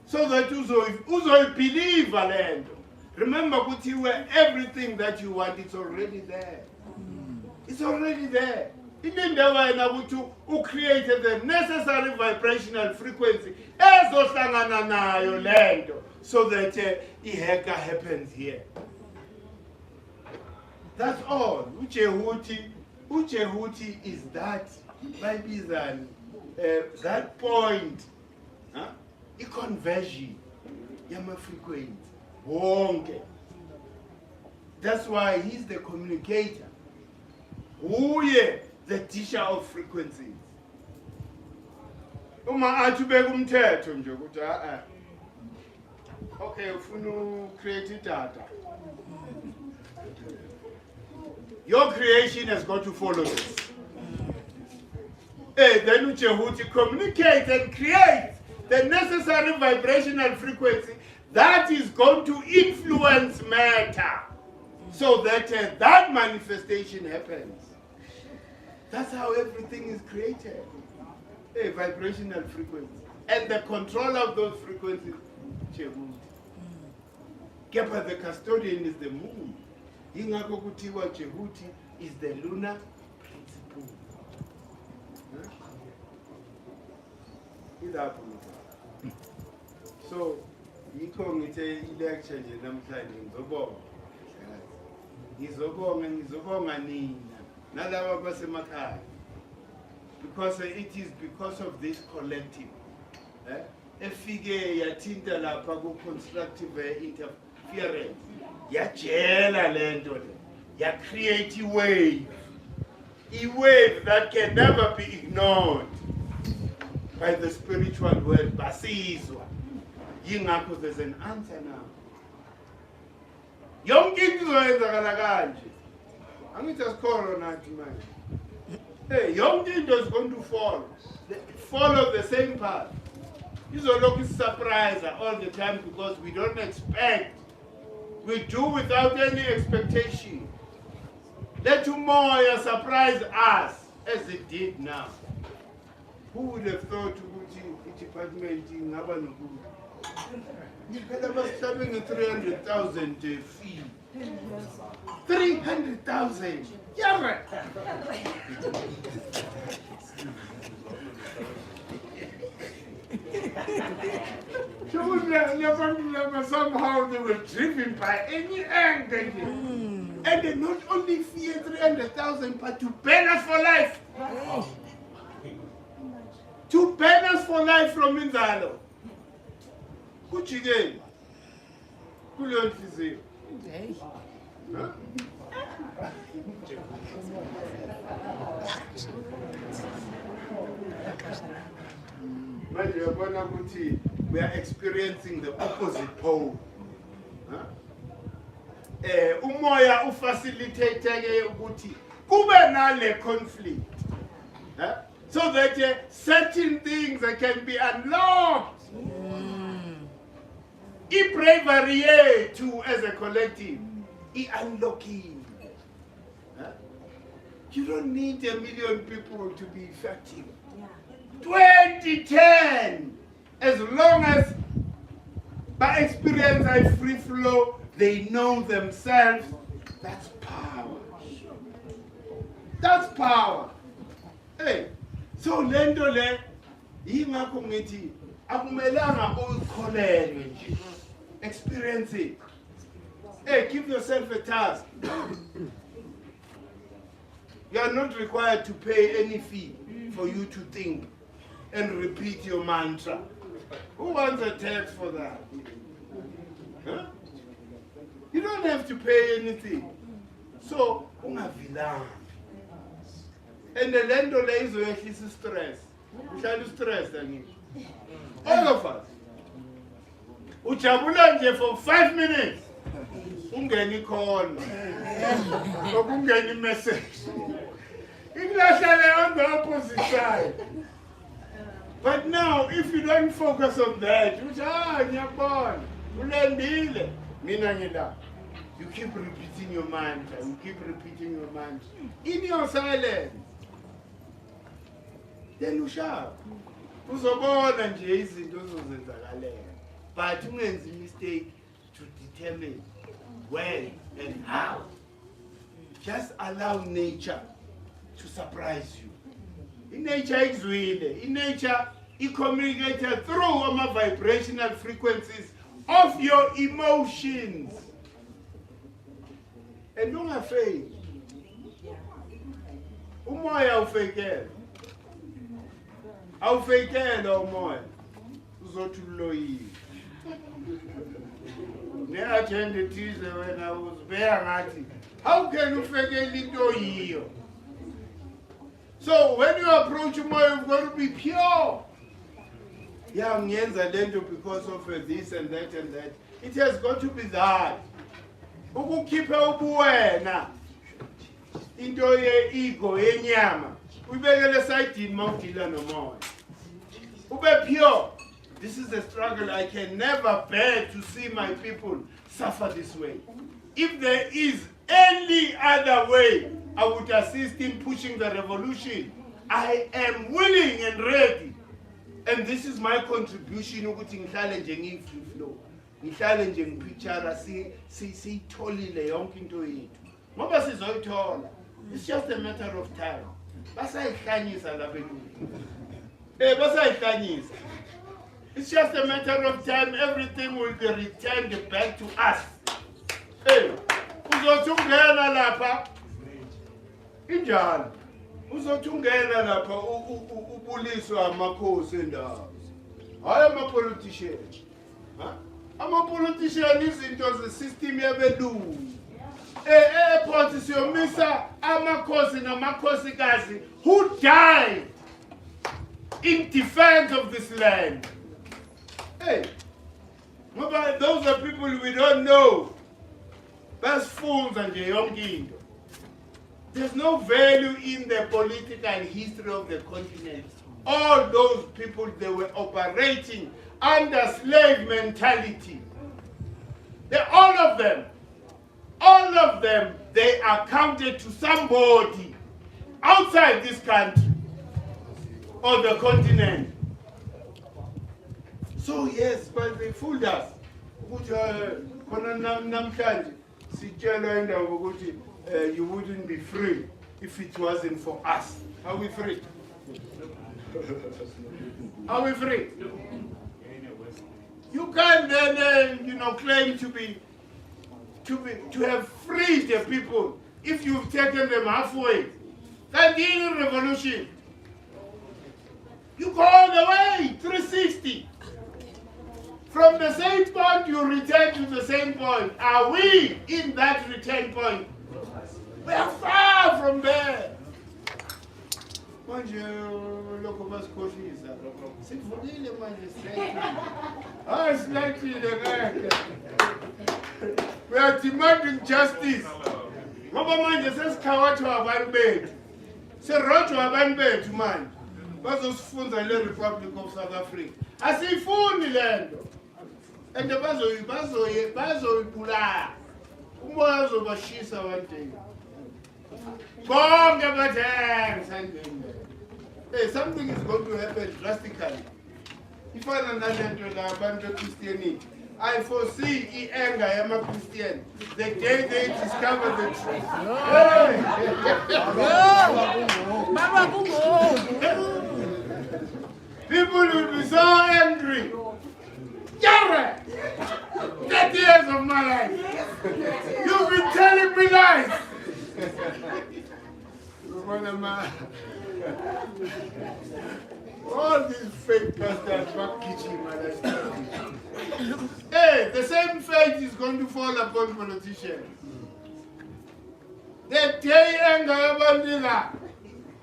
So that uzoyibelieve lento. Remember ukuthi where everything that you want, it's already there. It's already there. Inendawo wena ukuthi created the necessary vibrational frequency ezohlangana nayo lento so that iheka happens here. That's all. Djehuti is that vibizan, that point, i-conversion yama frequency wonke. That's why he's the communicator. Uye the teacher of frequencies. Uma athi ubeka umthetho nje ukuthi okay ufuna create data. Your creation has got to follow this. Then Djehuti communicate and create the necessary vibrational frequency that is going to influence matter so that that manifestation happens. That's how everything is created. A vibrational frequency. And the control of those frequencies, Djehuti. Kepa, the custodian is the moon. Ingakho kuthiwa Djehuti is the lunar principle. So, yikho ngithe i-lecture nje namhlanje ngizobonga nina nalabo basemakhaya. Because it is because of this collective. Efike yathinta lapha ku-constructive interference. Yajela lento le. Ya create a wave. A wave that can never be ignored by the spiritual world. Basizwa. Yingakho there's an answer now. Yonke into izoyenzakala kanje. Angithi asikholo nathi manje. Hey, yonke into is going to follow the same path. Izolokhu surprise all the time because we don't expect. We do without any expectation. Let tomorrow surprise us as it did now. Who would have thought the department in Nabanuku? They was having a 300,000 fee. 300,000. Yeah. So somehow they were driven by any angle. And they not only fear 300,000, but to ban us for life. To ban us for life from Inzalo. Kuchi again. Kuleon Fizi. We are experiencing the opposite pole. Umoya facilitate ukuthi kube nale conflict. So that certain things can be unlocked. Bravery too as a collective. Unlocking. You don't need 1 million people to be effective. 2010, as long as by experience I free flow, they know themselves. That's power. That's power. Hey, so lento le yingakho ngithi akumelanga uyikholelwe nje. Experience it. Hey, give yourself a task. You are not required to pay any fee for you to think and repeat your mantra. Who wants a tax for that? Huh? You don't have to pay anything. So, ungavilanga. And the lendo le izoyehlisa stress. Uhlala stress angithi. All of us. Ujabula nje for 5 minutes. Ungeni call. Okungeni message. Inglahlale on the opposite side. But now, if you don't focus on that, you keep repeating your mantra, you keep repeating your mantra. In your silence, then you sharp. Uzobona nje izinto ezozenzakalela. But ungenzi mistake to determine when and how. Just allow nature to surprise you. In nature, in nature, it communicates through vibrational frequencies of your emotions. And don't afraid. Umoya ufekele. Awufekele umoya. Uzothululoyile. Ne-agenda ethize wena uzibheka ngathi, how can you fekele into yiyo? So when you approach umoya, you've got to be pure. Yeah, ngiyenza lento because of this and that and that. It has got to be that. Ukukhipha ubuwena. Into ye-ego, yenyama. Ubekele sayidini mawudila nomoya. Ube pure. This is a struggle. I can never bear to see my people suffer this way. If there is any other way, I would assist in pushing the revolution. I am willing and ready. And this is my contribution ukuthi ngihlale nje ngi-free flow. Ngihlale nje ngipicture siyitholile yonke into yethu. Ngoba sizoyithola. It's just a matter of time. Basayihlanyisa lapha enkulu. Basayihlanyisa. It's just a matter of time. Everything will be returned back to us. Uzothi ungena lapha injalo. Uzothi ungena lapha ubuliswa amakhosi endawo. Hayi ama-politician. Ama-politician izinto ze-system yabelungu. E-airport siyomisa amakhosi namakhosikazi who died in defense of this land. Hey, those are people we don't know. Basifunza nje yonke into. There's no value in the political history of the continent. All those people, they were operating under slave mentality. All of them, they accounted to somebody outside this country or the continent. So yes, but they fooled us. You wouldn't be free if it wasn't for us. Are we free? Are we free? You can't then, claim to have freed the people if you've taken them halfway. Continue revolution. You go all the way, 360. From the same point, you return to the same point. Are we in that return point? We are far from there. Manje lokho basikhohlisa. Sivulile manje slightly. Slightly ngeke. We are demanding justice. Ngoba manje sesikhawatha abantu bethu. Serojwa abantu bethu manje. Bazosifunza le Republic of South Africa. Asifuni lento. And bazoyibulala. Umoya uzobashisa one day. Hey, something is going to happen drastically. If I understand Christianity, I foresee the anger of Christian the day they discover the truth. People will be so angry. 30 years of my life. You've been telling me lies. All these fake pastors back kitchen, hey, the same fate is going to fall upon politicians. The day anger abandila.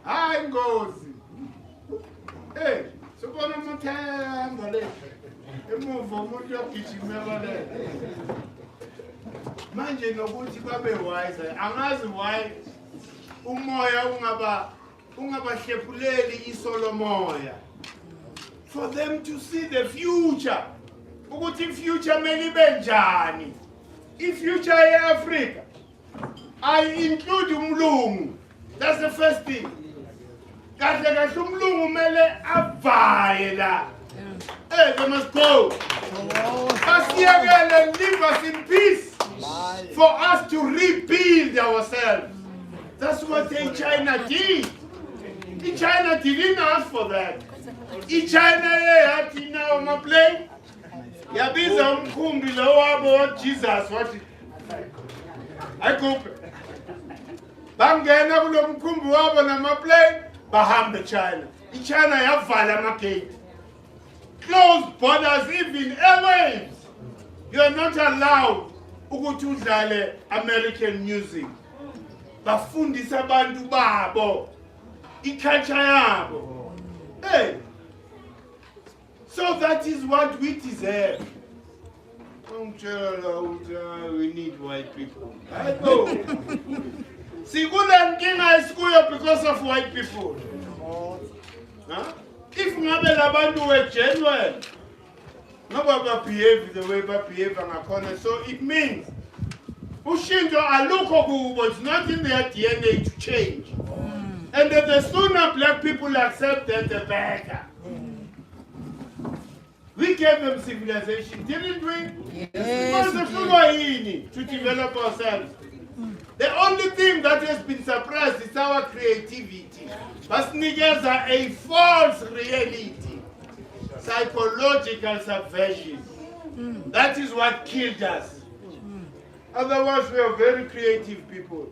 I goes. Hey, so what am I telling? Manje nokuthi babe wise angazi why umoya ungabahlephuleli isolomoya for them to see the future ukuthi future mele ibe njani future yeAfrica I include umlungu. That's the first thing. Kahle kahle umlungu mele avaye la. Hey, they must go. And leave us in peace for us to rebuild ourselves. That's what China did. China didn't ask for that. China had now on a plane. Yabiza umkhumbi lo wabo Jesus what I go. Bangena kulo mkhumbi wabo nama plane bahambe China. China yavala amagate. Closed borders, even airwaves. You are not allowed ukuthi udlale American music. Bafundisa abantu babo. Iculture yabo. Hey. So that is what we deserve. We need white people. I know. Sikule nkinga esikuyo because of white people. Huh? If ngabe labantu were genuine, nobody behave the way they behave ngakhona. So it means ushintsho alukho kubo, it's not in their DNA to change. And that the sooner black people accept that, the better. We gave them civilization, didn't we? Yes. To develop ourselves. The only thing that has been suppressed is our creativity. But niggas are a false reality. Psychological subversion. That is what killed us. Otherwise, we are very creative people.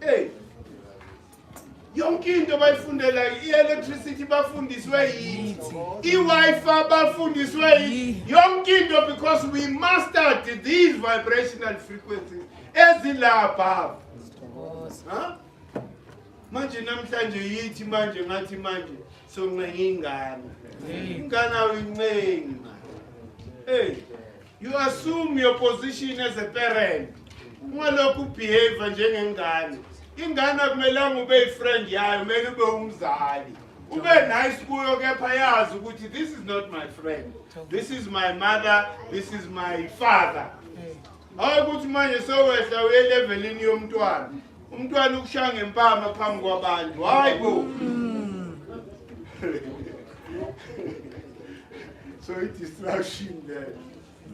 Hey, yonke into bayifundela i-electricity bafundiswe yini, i-Wi-Fi bafundiswe yini, yonke into because we mastered these vibrational frequencies ezilapha. Huh? Manje namhlanje yithi manje ngathi manje soncenga ingane. Ingane uyincenga. Hey, you assume your position as a parent. ungalokhu behave njengengane. Ingane akumelanga ube friend yayo, kumele ube umzali. Ube nice kuyo kepha yazi ukuthi this is not my friend. This is my mother, this is my father. Hayi ukuthi manje sowehla uye levelini yomntwana. Umntwana ukushaya ngempama phambi kwabantu. Hayi bo. So i-distraction there.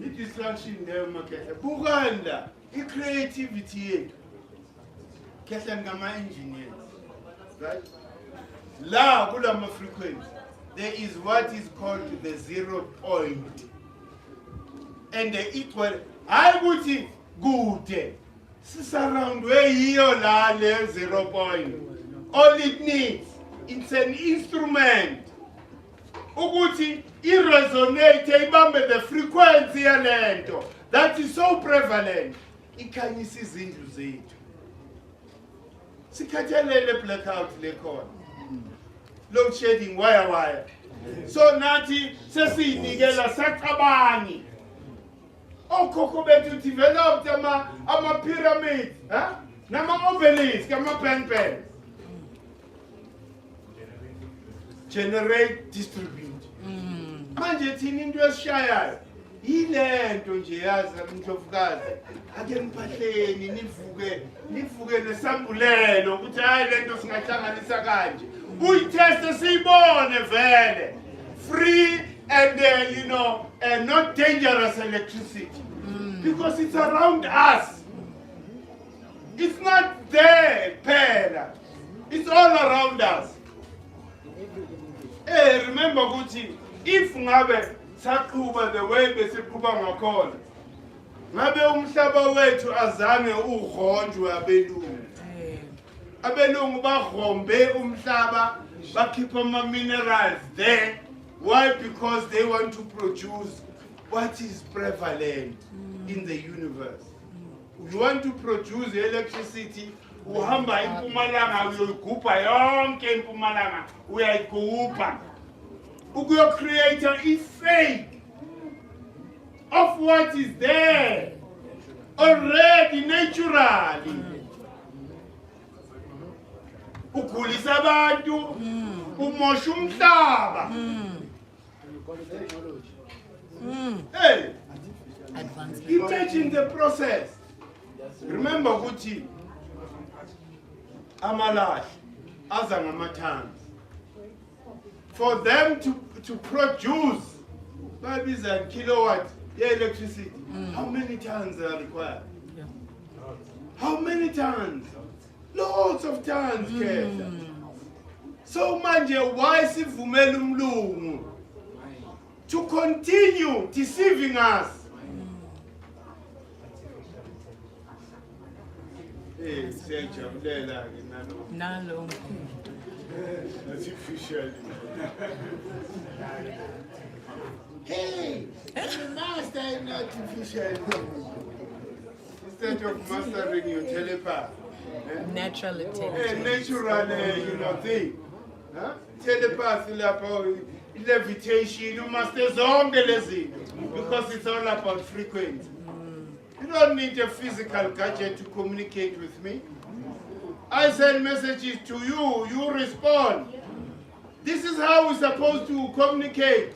I-distraction there makehla. Bukanda, i-creativity yethu. Kehla ngama-engineers. Right? La kulama frequency. There is what is called the 0 point. And the equal, hayi ukuthi kude. Sisurroundwe yiyo la le 0 point. All it needs, it's an instrument. Ukuthi i-resonate ibambe the frequency yalento that is so prevalent. Ikhanyisa izindlu zethu. Sikhathalele blackout lekhona. Load shedding wire. So nathi sesiyinikela saqabani. Okhokho bethu developed ama pyramid, nama obelisk, ama pen. Generate, distribute. Manje thina into esishayayo yilento nje yazi mhlofukazi. Ake niphahleni nivuke nesambulelo ukuthi hayi lento singahlanganisa kanje. Uyiteste siyibone vele. Free and not dangerous electricity. Because it's around us. It's not there, phela. It's all around us. Remember ukuthi if ngabe saqhuba the way besiqhuba ngakhona, ngabe umhlaba wethu azange ughonjwe abelungu. Abelungu baghombe umhlaba, bakhipha ama minerals there. Why? Because they want to produce what is prevalent in the universe. You want to produce electricity, uhamba impumalanga uyoyigubha yonke impumalanga uyayigubha. Uyo create a fake of what is there already naturally. Ukhulisa abantu, umosha umhlaba. Hey, imagine the process. Remember ukuthi amalahle aza ngamathani. For them to produce babiza kilowatt electricity, how many tons are required? How many tons? Lots of tons, Kehla. So manje why sivumela umlungu to continue deceiving us? Hey, siyajabulela ke nalo. Artificially. Hey, master in artificial. Instead of mastering your telepath. Natural intelligence. Natural, thing. Telepath, levitation, you master zonke lezinto because it's all about frequency. You don't need a physical gadget to communicate with me. I send messages to you, you respond. This is how we're supposed to communicate.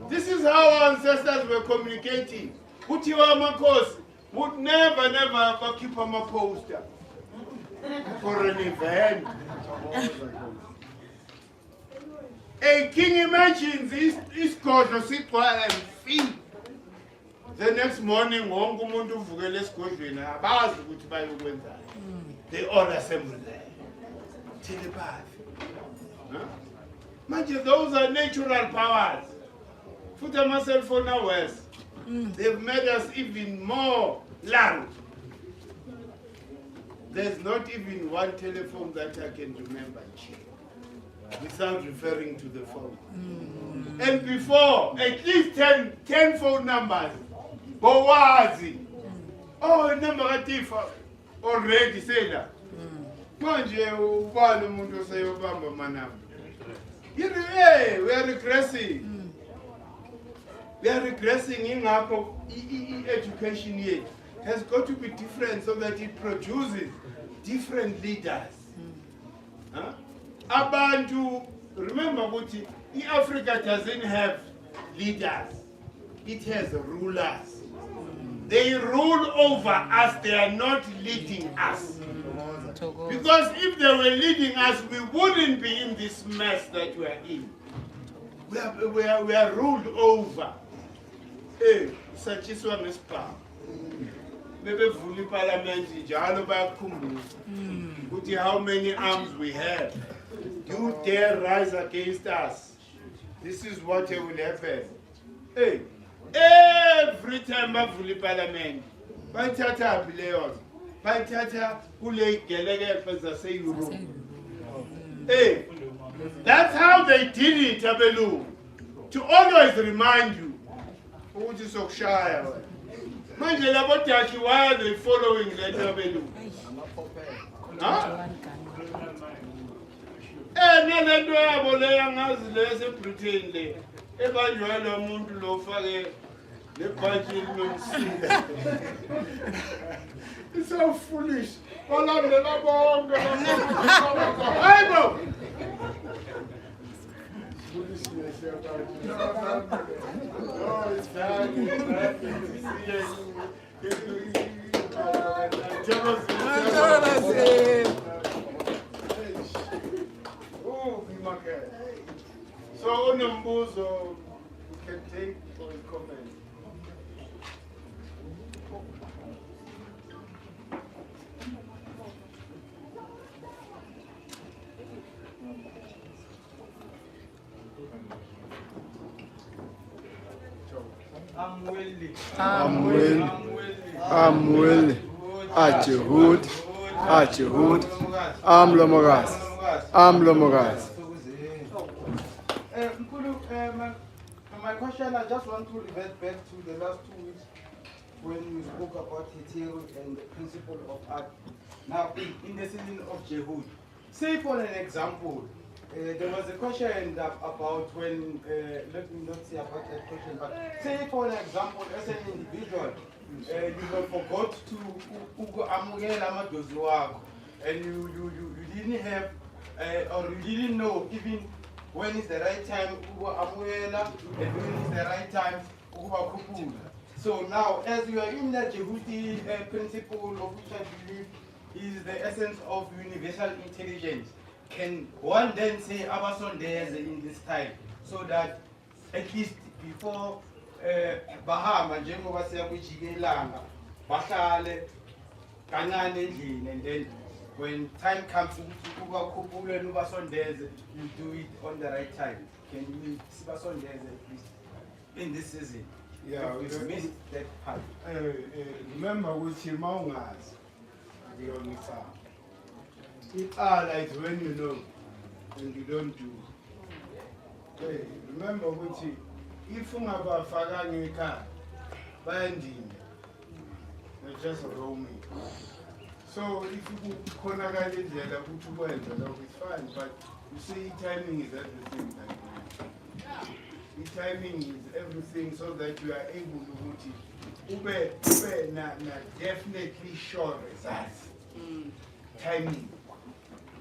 This is how our ancestors were communicating. Utiwa Makos would never keep a poster for an event. A king imagines his godlo sitwa and feet. The next morning, they all assemble there. Telepath. Imagine those are natural powers. Put myself for now west. They've made us even more learned. There's not even one telephone that I can remember without referring to the phone. And before, at least 10 phone numbers. Bowazi. Oh, number already said that. Manje ubani umuntu oseyobamba manamba. Hey, we are regressing. We are regressing ingakho education yethu has got to be different so that it produces different leaders. Huh? Abantu, remember Guti, Africa doesn't have leaders, it has rulers. They rule over us, they are not leading us. Because if they were leading us, we wouldn't be in this mess that we are in. We are ruled over. Hey, such is one is power. Maybe fully parliament, how many arms we have. You dare rise against us. This is what will happen. Hey, every time I fully parliament, by Tata Bileon, by Tata Ule Gelega say you. Hey, that's how they did it, Abelu. To always remind you, who is so shy. Why are they following that Abelu? Huh? Nalento yabo leyangazi lese Britain le ebanjwala umuntu lo fake lebhaji elimemsinda. It's so foolish. Balandela bonke hayibo. Oh, it's bad. So, Nambuzo, you can take or comment. I'm willing. Djehuti. I'm Lomogas. Mkhulu, my question, I just want to revert back to the last 2 weeks when you spoke about Hetero and the principle of art. Now, in the season of Djehuti, say for an example, there was a question about when, let me not say about that question, but say for an example, as an individual, you forgot to amukela amadozi wakho, and you didn't have, or you didn't know even when is the right time amukela and when is the right time khuphula. So now, as you are in the Djehuti principle, of which I believe is the essence of universal intelligence, can one then say abasondeze in this time, so that at least before bahamba njengoba siya kwijike ilanga bahlale kancane endlini, and then when time comes ukukhuphule ubasondeze, you do it on the right time? Can you sibasondeze at least in this season? Yeah, we missed that part. Remember with Chimaungas, it allies when you know and you don't do. Hey, remember with you, if you have a fagani car, binding, you're just roaming. So if you connect it, it's fine, but you see, timing is everything. The timing is everything, so that you are able to ube definitely sure results. Timing.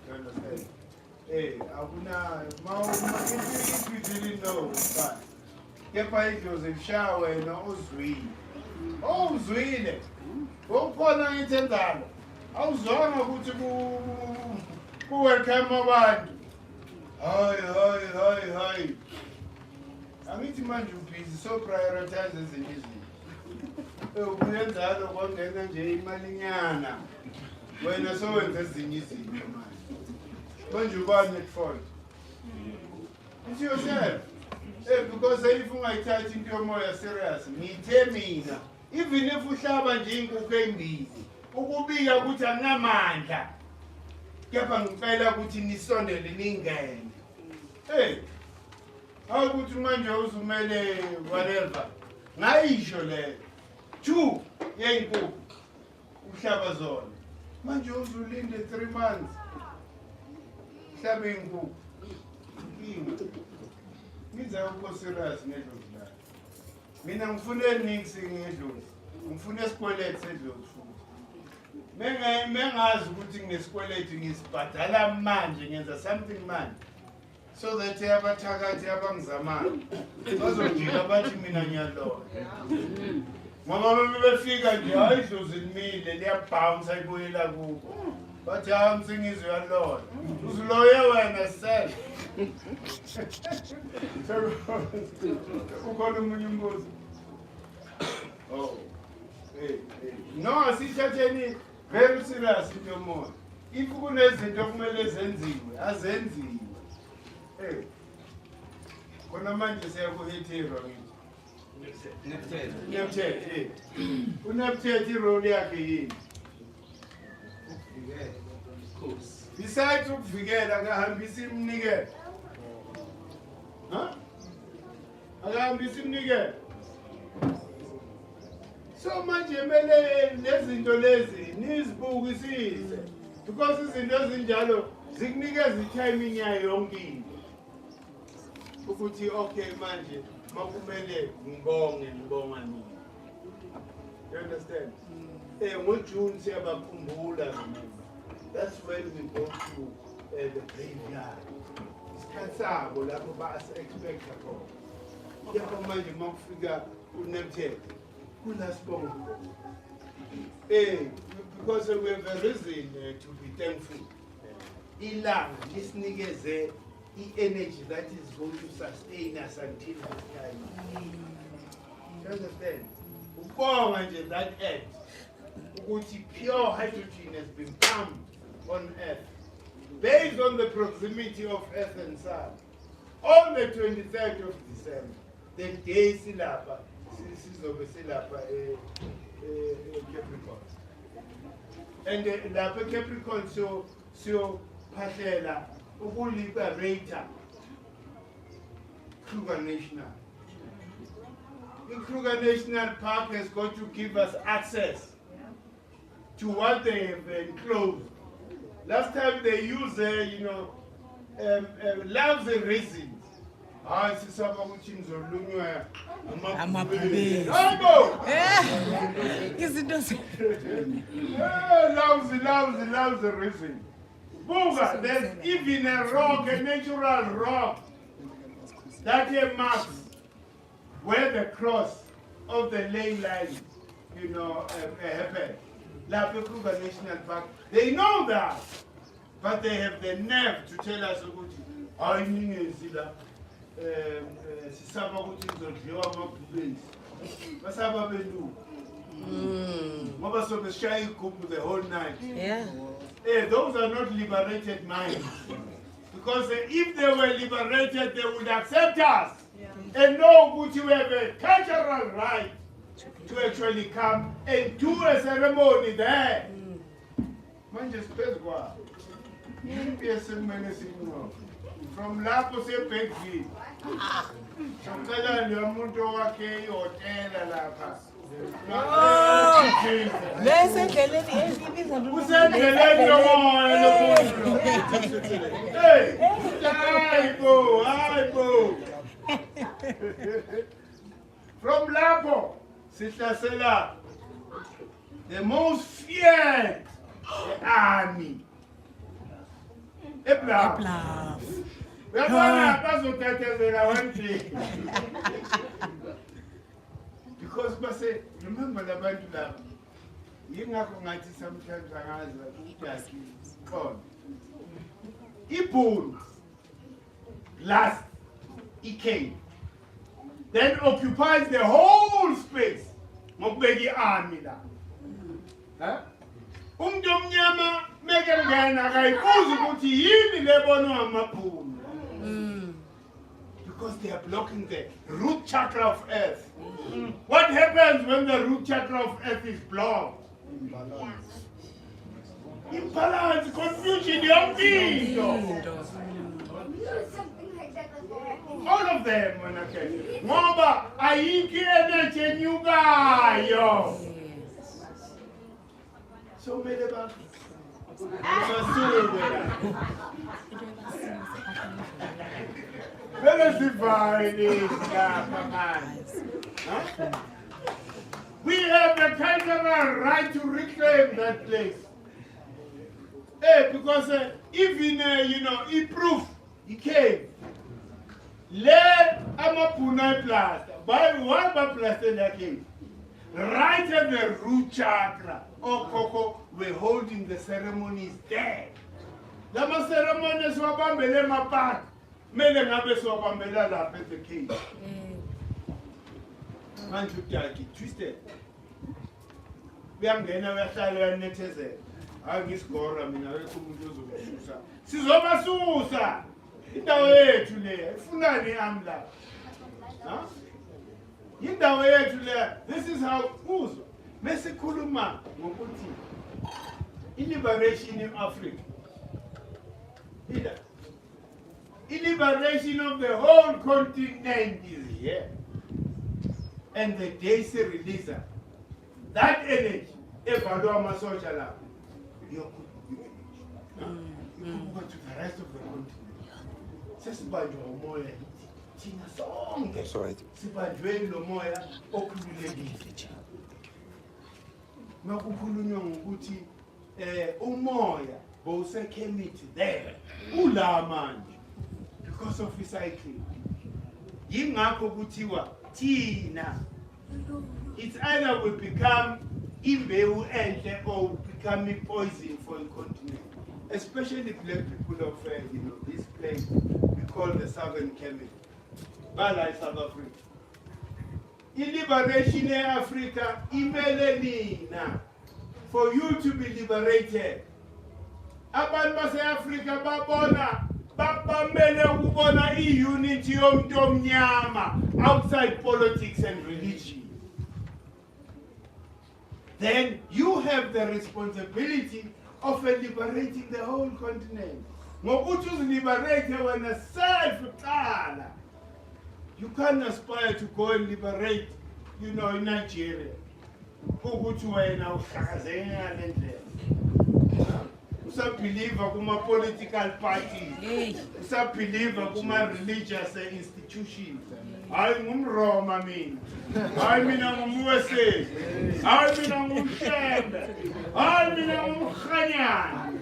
You understand? Hey, if you didn't know, but kepa Joseph shower and uzwile. Ukhona ngithenzana. Awuzonga ukuthi ku welcome abantu. Hi. Angithi manje ubhizi so prioritize ezinye izinto. Ukuyenzalo kwangena nje imalinyana. Wena so wenza ezinye izinto manje. Manje ubani at fault? It's yourself. Because if ungayithathi into yomoya serious, ngithe mina, even if uhlaba nje inkukhu embizi, ukubika ukuthi anginamandla. Kepha ngicela ukuthi nisondele ningene. Awukuthi manje uzumele whatever. Ngayisho le. 2 yeyinkukhu uhlaba zona. Manje uzulinde 3 months. Hlabe inkukhu. Ngiza ukho serious ngedlozi la. Mina ngifuneni ngisi ngedlozi. ngifuna esikweleti sendlozifuna. Mengazi ukuthi nginesikweleti ngisibhadala manje ngenza something manje. So that abathakathi abangizamayo bazojika bathi mina ngiyalola. Ngoba befika nje hayi idlozi limile liyabounce ayibuyela kubo. Bathi hayi Msingiza uyalola. Uziloye wena self. Ukhona umunye umbuzo. Oh. No, asithatheni very serious into yomoya. If kunezinto okumele zenziwe, azenziwe. Kona manje siyakuhithirwa ngithi. Nepthet. Unepthet irole yakhe yini? Besides ukuvikela akahambisa imnikelo. Akahambisa imnikelo. So manje mele lezinto lezi nizibukisise because izinto ezinjalo zikunikeza itiming yayo yonke into. Ukuthi okay manje makumele ngibonga nini. You understand? NgoJune siyabakhumbula. That's when we go to the graveyard. Isikhathi sabo lapho basi-expect khona. Yabo manje makufika uNepthet kunasibongo. Because we have a reason to be thankful. Ilanga lisinikeze energy that is going to sustain us until this time. You understand? Ukubonga nje that act. Ukuthi pure hydrogen has been pumped on Earth based on the proximity of Earth and Sun. On the 23rd of December, the day silapa, Capricorn. And lapha Capricorn so phahlela ukuliberator Kruger National. The Kruger National Park has got to give us access to what they have enclosed. Last time they used, loves and resins. Sisaba ukuthi ngizolunywa amabhubesi. Hayibo! Izinto Loves the resin. Buga, there's even a rock, a natural rock, that here marks where the cross of the ley line, happened. Lapha Kruger National Park. They know that, but they have the nerve to tell us ukuthi hayi ningezi la sisaba ukuthi ngizodliwa amabhubesi. Basaba belu. Ngoba sobe shaya igubhu the whole night. Yeah. Those are not liberated minds. Because if they were liberated, they would accept us. And know ukuthi we have a cultural right to actually come and do a ceremony there. Manje siphezu kwabo. Imphi esimene sinqobo. From lapho seBackville. Sicela lo muntu owakhe ihotela lapha. Bese endleleni ezibiza noma Usendleleni yomoya lomuntu. Hey! Hayibo. From lapho sihlasela the most feared army. Eblaf. Uyabona bazotatezela one day. Because base remember labantu laba. Yingakho ngathi sometimes angazi ukuthi khona. Ibhulu last it came. Then occupies the whole space. Ngokubeka iarmy la. Umuntu omnyama meke ngena akayibuza ukuthi yini lebonwa amabhulu. Because they are blocking the root chakra of earth. What happens when the root chakra of earth is blocked? Imbalance, confusion, yonke. All of them, okay. Ngoba ayikho energy enyukayo. So mele ba. Very divine is We have the cultural right to reclaim that place. Because even, he proved, he came. Let Amapuna plaster, by one plaster that came. Right at the root chakra, Koko, we're holding the ceremonies there. Lama ceremonies were bambele mapak. Mele ngabe so bambela la at the cave. Man should get twisted. We are going to have neteze. Angisigora mina wekumuntu ozokususa. Sizobasusa. Indawo yethu le. Ifunani amla. Ha? Indawo yethu le. This is how uzwa. Mesikhuluma ngokuthi liberation in Africa. Liberation of the whole continent is here. And the days release that energy, evalua masocha la, you could go to the rest of the continent. Sesibanjwa umoya, thina sonke. That's right. Sibanjweni lo moya okhululekile. Makukhulunywa ngokuthi umoya bowusekhemithi there. Ula manje because of recycling. Yingakho kuthiwa thina. It's either we become imbewu enhle or we become poison for a continent. Especially black people of this place we call the Southern Hemisphere. Bala is South Africa. In liberation in Africa, imelelina for you to be liberated. Abantu base Africa babona babamele ukubona iunity yomuntu omnyama outside politics and religion. Then you have the responsibility of liberating the whole continent. Ngokuthi uziliberate wena self qala. You can't aspire to go and liberate, in Nigeria. Ukuthi wena uhlakazeka lendlela. Usabelieve kuma political parties. Usabelieve kuma religious institutions. Hayi ngumRoma mina. Hayi mina ngumUSA. Hayi mina ngumHlembe. Hayi mina ngumKhanyana.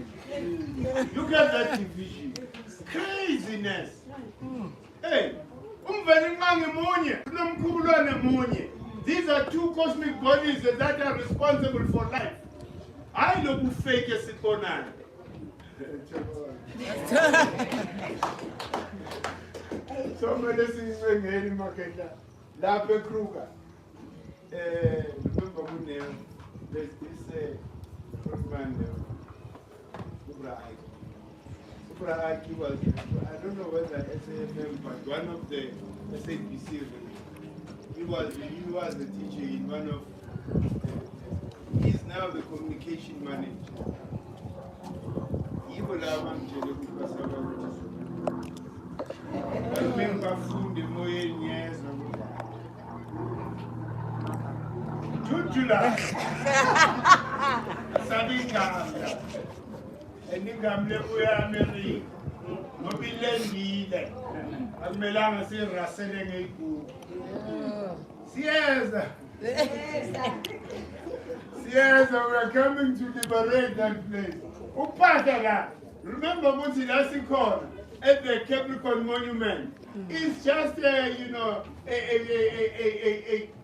Look at that division. Craziness. Hey, umveli nqangi munye, unomkhululwane munye. These are two cosmic bodies that are responsible for life. I know who fake a sikonan. So many things when you're in market. Lape Kruger. Remember who name? There's this man there. Supra Aki was, I don't know whether SAFM, but one of the SAPC. He was a teacher in one of. He's now the communication manager. He will have a remember food the more years July. Sabika. And you can live where Mary. Mobile there. And Melana say Rasseling a good. Yes. Yes, we are coming to liberate that place. Upatala. Remember what it has called at the Capricorn Monument. It's just a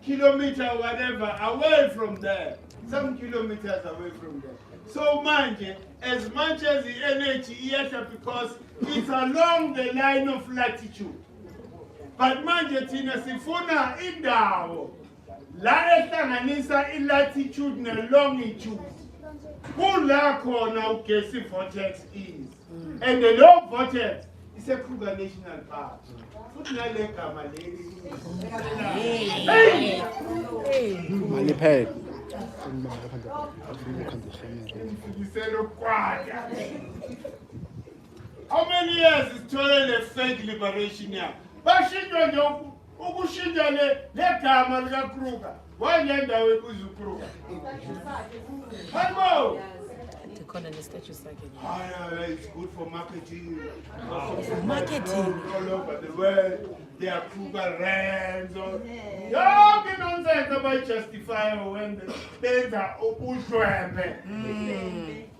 kilometer or whatever away from there. Some kilometers away from there. So as much as the energy here, because it's along the line of latitude. But manje thina sifuna indawo la ehlanganisa ilatitude nelongitude. Kula khona ugesi vortex is. And the low vortex is a Kruger National Park. Futhi nale gama leli. Maliphe. How many years is total fake liberation here? Bashinjwa nje ukushinja le gama lika Kruger. Wangendawo ekuzu Kruger. Hayibo. khona ne-statue sakhe nje. It's good for marketing. Marketing. All over the world. They are Kruger Rands. Yonke nonsense about justify when they are ubushwembe.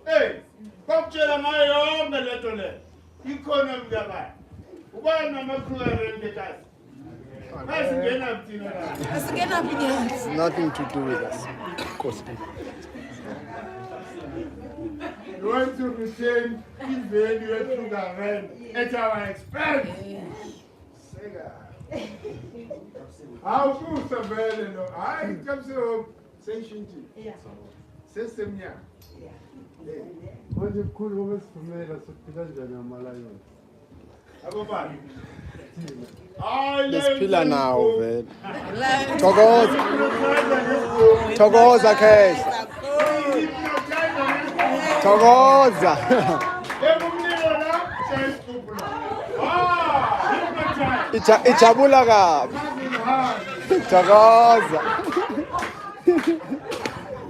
Hey, kokutshela ngayo yonke lento le. Economy yakhe. Ubani nama-Kruger Rand ekhaya? Asingena kuthina la. Asingena phi nje? Nothing to do with us. You want to retain the value of Kruger Rand at our expense. How could surveil no? I come to say shinty. Yeah. System ya. Manje Mkhulu ngokusivumela sokuphila njani amalayo. Abobani. Lesiphila nawo vele. Thokoza. Thokoza cash. Thokoza. Ijabula kabi. Thokoza.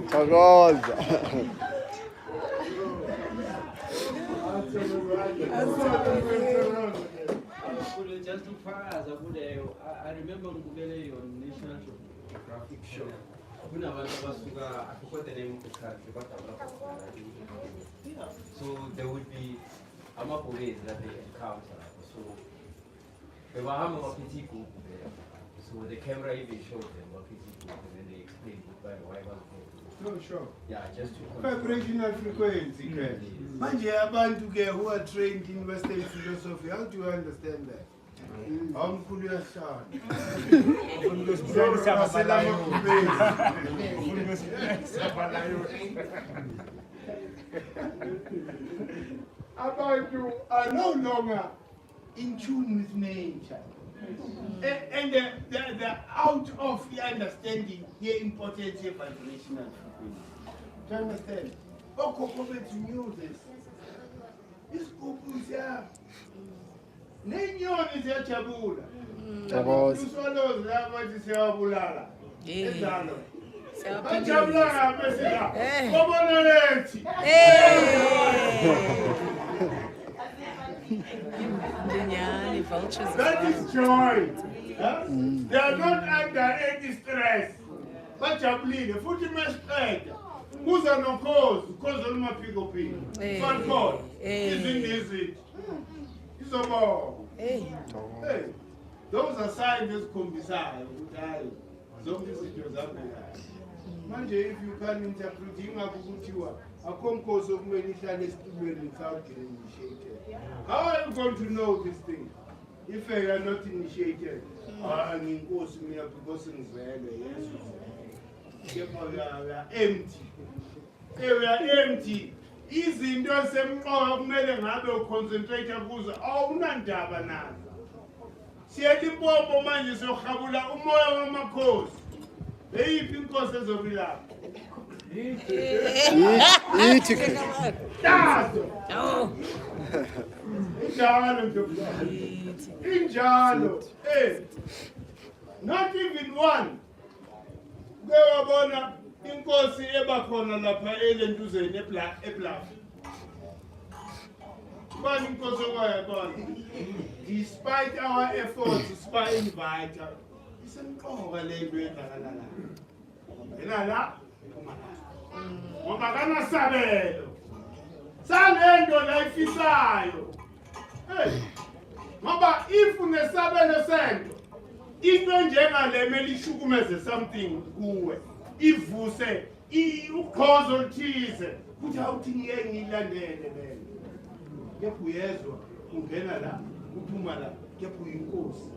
Thokoza. Just to far I remember Mubele on National Geographic show. Kuna watu wasuka, I forgot the name of the country, but so there would be amapoges that they encounter. So they were having a Wapitiku there. So the camera even showed them Wapitiku and then they explained why was there. Sure. Yeah, just to vibrational frequency. Manje abantu ke who are trained in Western philosophy, how do you understand that? Mkhulu yashana. Abantu are no longer in tune with nature. And they're out of the understanding the importance of vibrational frequency. Do you understand? Okhokho bethu knew this. Isigubhu siya. Nenyoni ziyajabula. Usolozi la bathi siyabulala. Ezalo. Siyabulala bese la. Kobona lethi. That is joy. They are not under any stress. Bajabulile futhi masiqeda. Kuza nokhozi, ukhozi olumaphiko-phiko. Fun call. Izinto. Izobonga. Hey. Those are signs ezikhombisayo ukuthi hayi zonke izinto zakho. Manje if you can interpret ingakho kuthiwa akho mkhosi okumele ihlale esitulweni without being initiated. How are you going to know this thing if you are not initiated? Nginkosi mina because ngizele Yesu. We are empty. We are empty. Izinto semqoka kumele ngabe uconcentrate kuzo awunandaba nazo. Siyelimpompo manje siyohabula umoya wamakhosi. Eyiphi inkosi ezobilapha? Yithi ke. Tazo. Injalo nje. Injalo. Not even one. Ngiyabona inkosi ebakhona lapha elentuzeni eBluff. Bani inkosi okwayabona. Despite our efforts to spy invite her. Isemqoka lento yenzakala la. Yena la. Ngoba kana sabelo. Salento la ifisayo. Ngoba if unesabelo sento into njengale mele ishukumeze something kuwe. Ivuse ukhozo oluthize kuthi awuthi ngiyeke ngilandele lento. Kepha uyezwa ungena la uphuma la kepha uyinkosi.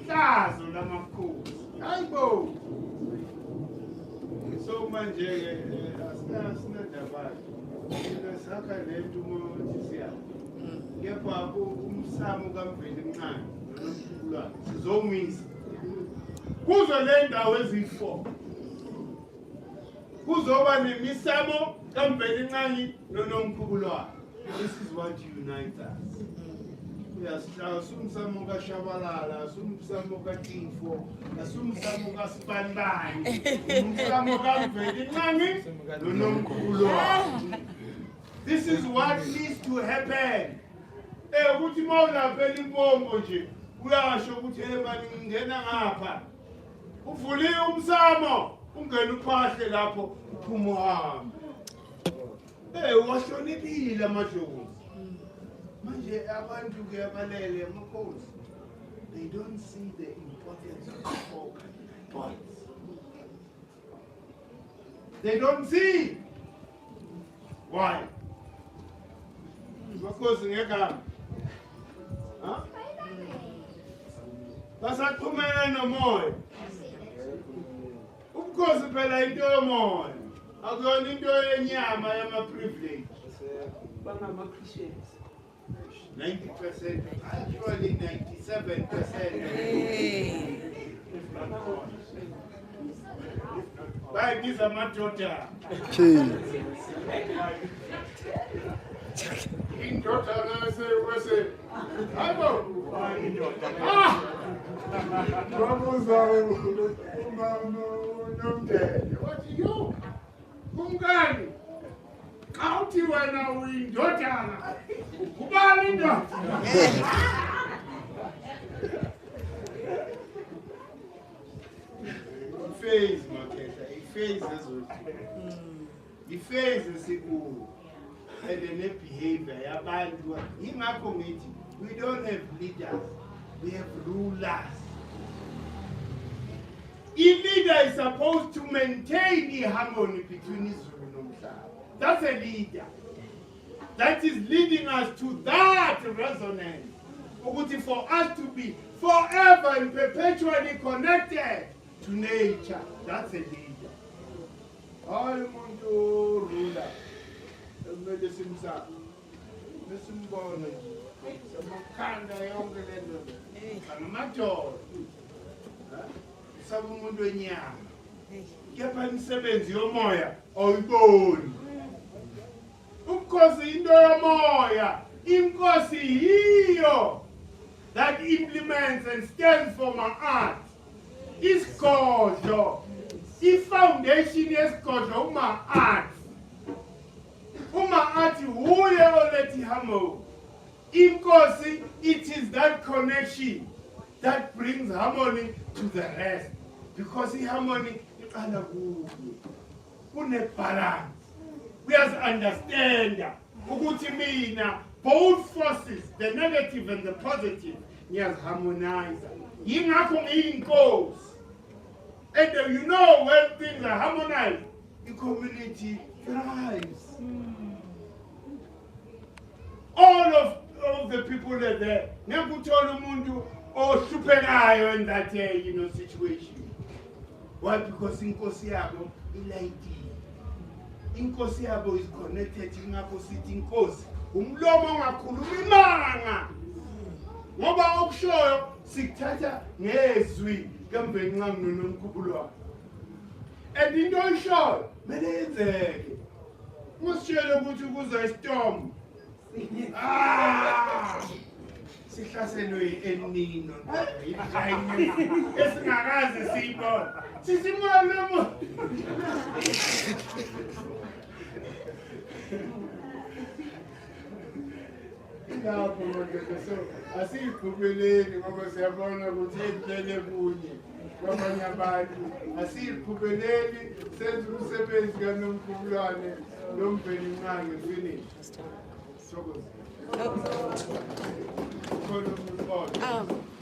Hlazo lamakhosi. Hayibo. So manje asinandaba. Sakha lento umuntu siya. Kepha umsamo kaMveli Mncane noNomkhulwana sizomisa. Kuzo le ndawo ezifo. Kuzoba nemisamo kaMveli Mncane noNomkhulwana. This is what unites us. Asumsamo kaShabalala, asumsamo kaTifo, asumsamo kaSibanibani, umsamo kaMveli Mncane noNomkhulwana. This is what needs to happen. Ukuthi mawulaphela impompo nje uyasho ukuthi manje ngingena ngapha. Uvulile umsamo ungena uphahle lapho uphuma uhambe. Washonelile amadlozi. Manje abantu ke abalele amakhosi. They don't see the importance of spoken words. They don't see. Why? Makhosi ngekami. Huh? Basaxhumene nomoya. Ubukhosi phela into yomoya. Akuyona into yenyama yama-privilege. Bangama-Christians. 90%, actually 97%. Why these are my daughter? In daughter, I say, what are you? Kungani? Kauti wana uindotana. Kubali ndo. Phase maketa. Phase is what. The phase is equal. And then the behavior. Yabantu. In our community, we don't have leaders. We have rulers. A leader is supposed to maintain the harmony between Israel and Muslim. That's a leader. That is leading us to that resonance. For us to be forever and perpetually connected to nature. That's a leader. All mundo ruler. Listen, boy. Samakanda yonke lento. Amadoda. Sabumuntu wenyama. Kepha imisebenzi yomoya awuyiboni. Ukhosi into yomoya. Inkosi yiyo that implements and stands for my art. Isigodlo. I-foundation yesigodlo uma art. Uma art huye olethi hamo. Inkosi, it is that connection that brings harmony to the rest. Because the harmony is balance. We have to understand both forces, the negative and the positive, we have harmonized. And you know when things are harmonized, the community thrives. All of the people that are there, in that situation. Why? Because Inkosi Yabo is Inkosi Yabo is connected to Inkosi. Umlomo ngakhuluma imanga. Ngoba okushoyo sikuthatha ngezwi kembeni nqamno nomkhubulwa. And into oyishoyo mele yenzeke. Musitshele ukuthi kuza istorm. Sihlaselwe enino esingakaze siyibone sisimona mo lapho manje so asiyiqhubeleni ngoba siyabona ukuthi ihlele kunye kwabanye abantu asiyiqhubeleni senze umsebenzi kaNomkhubulwane nomveli nqange finish so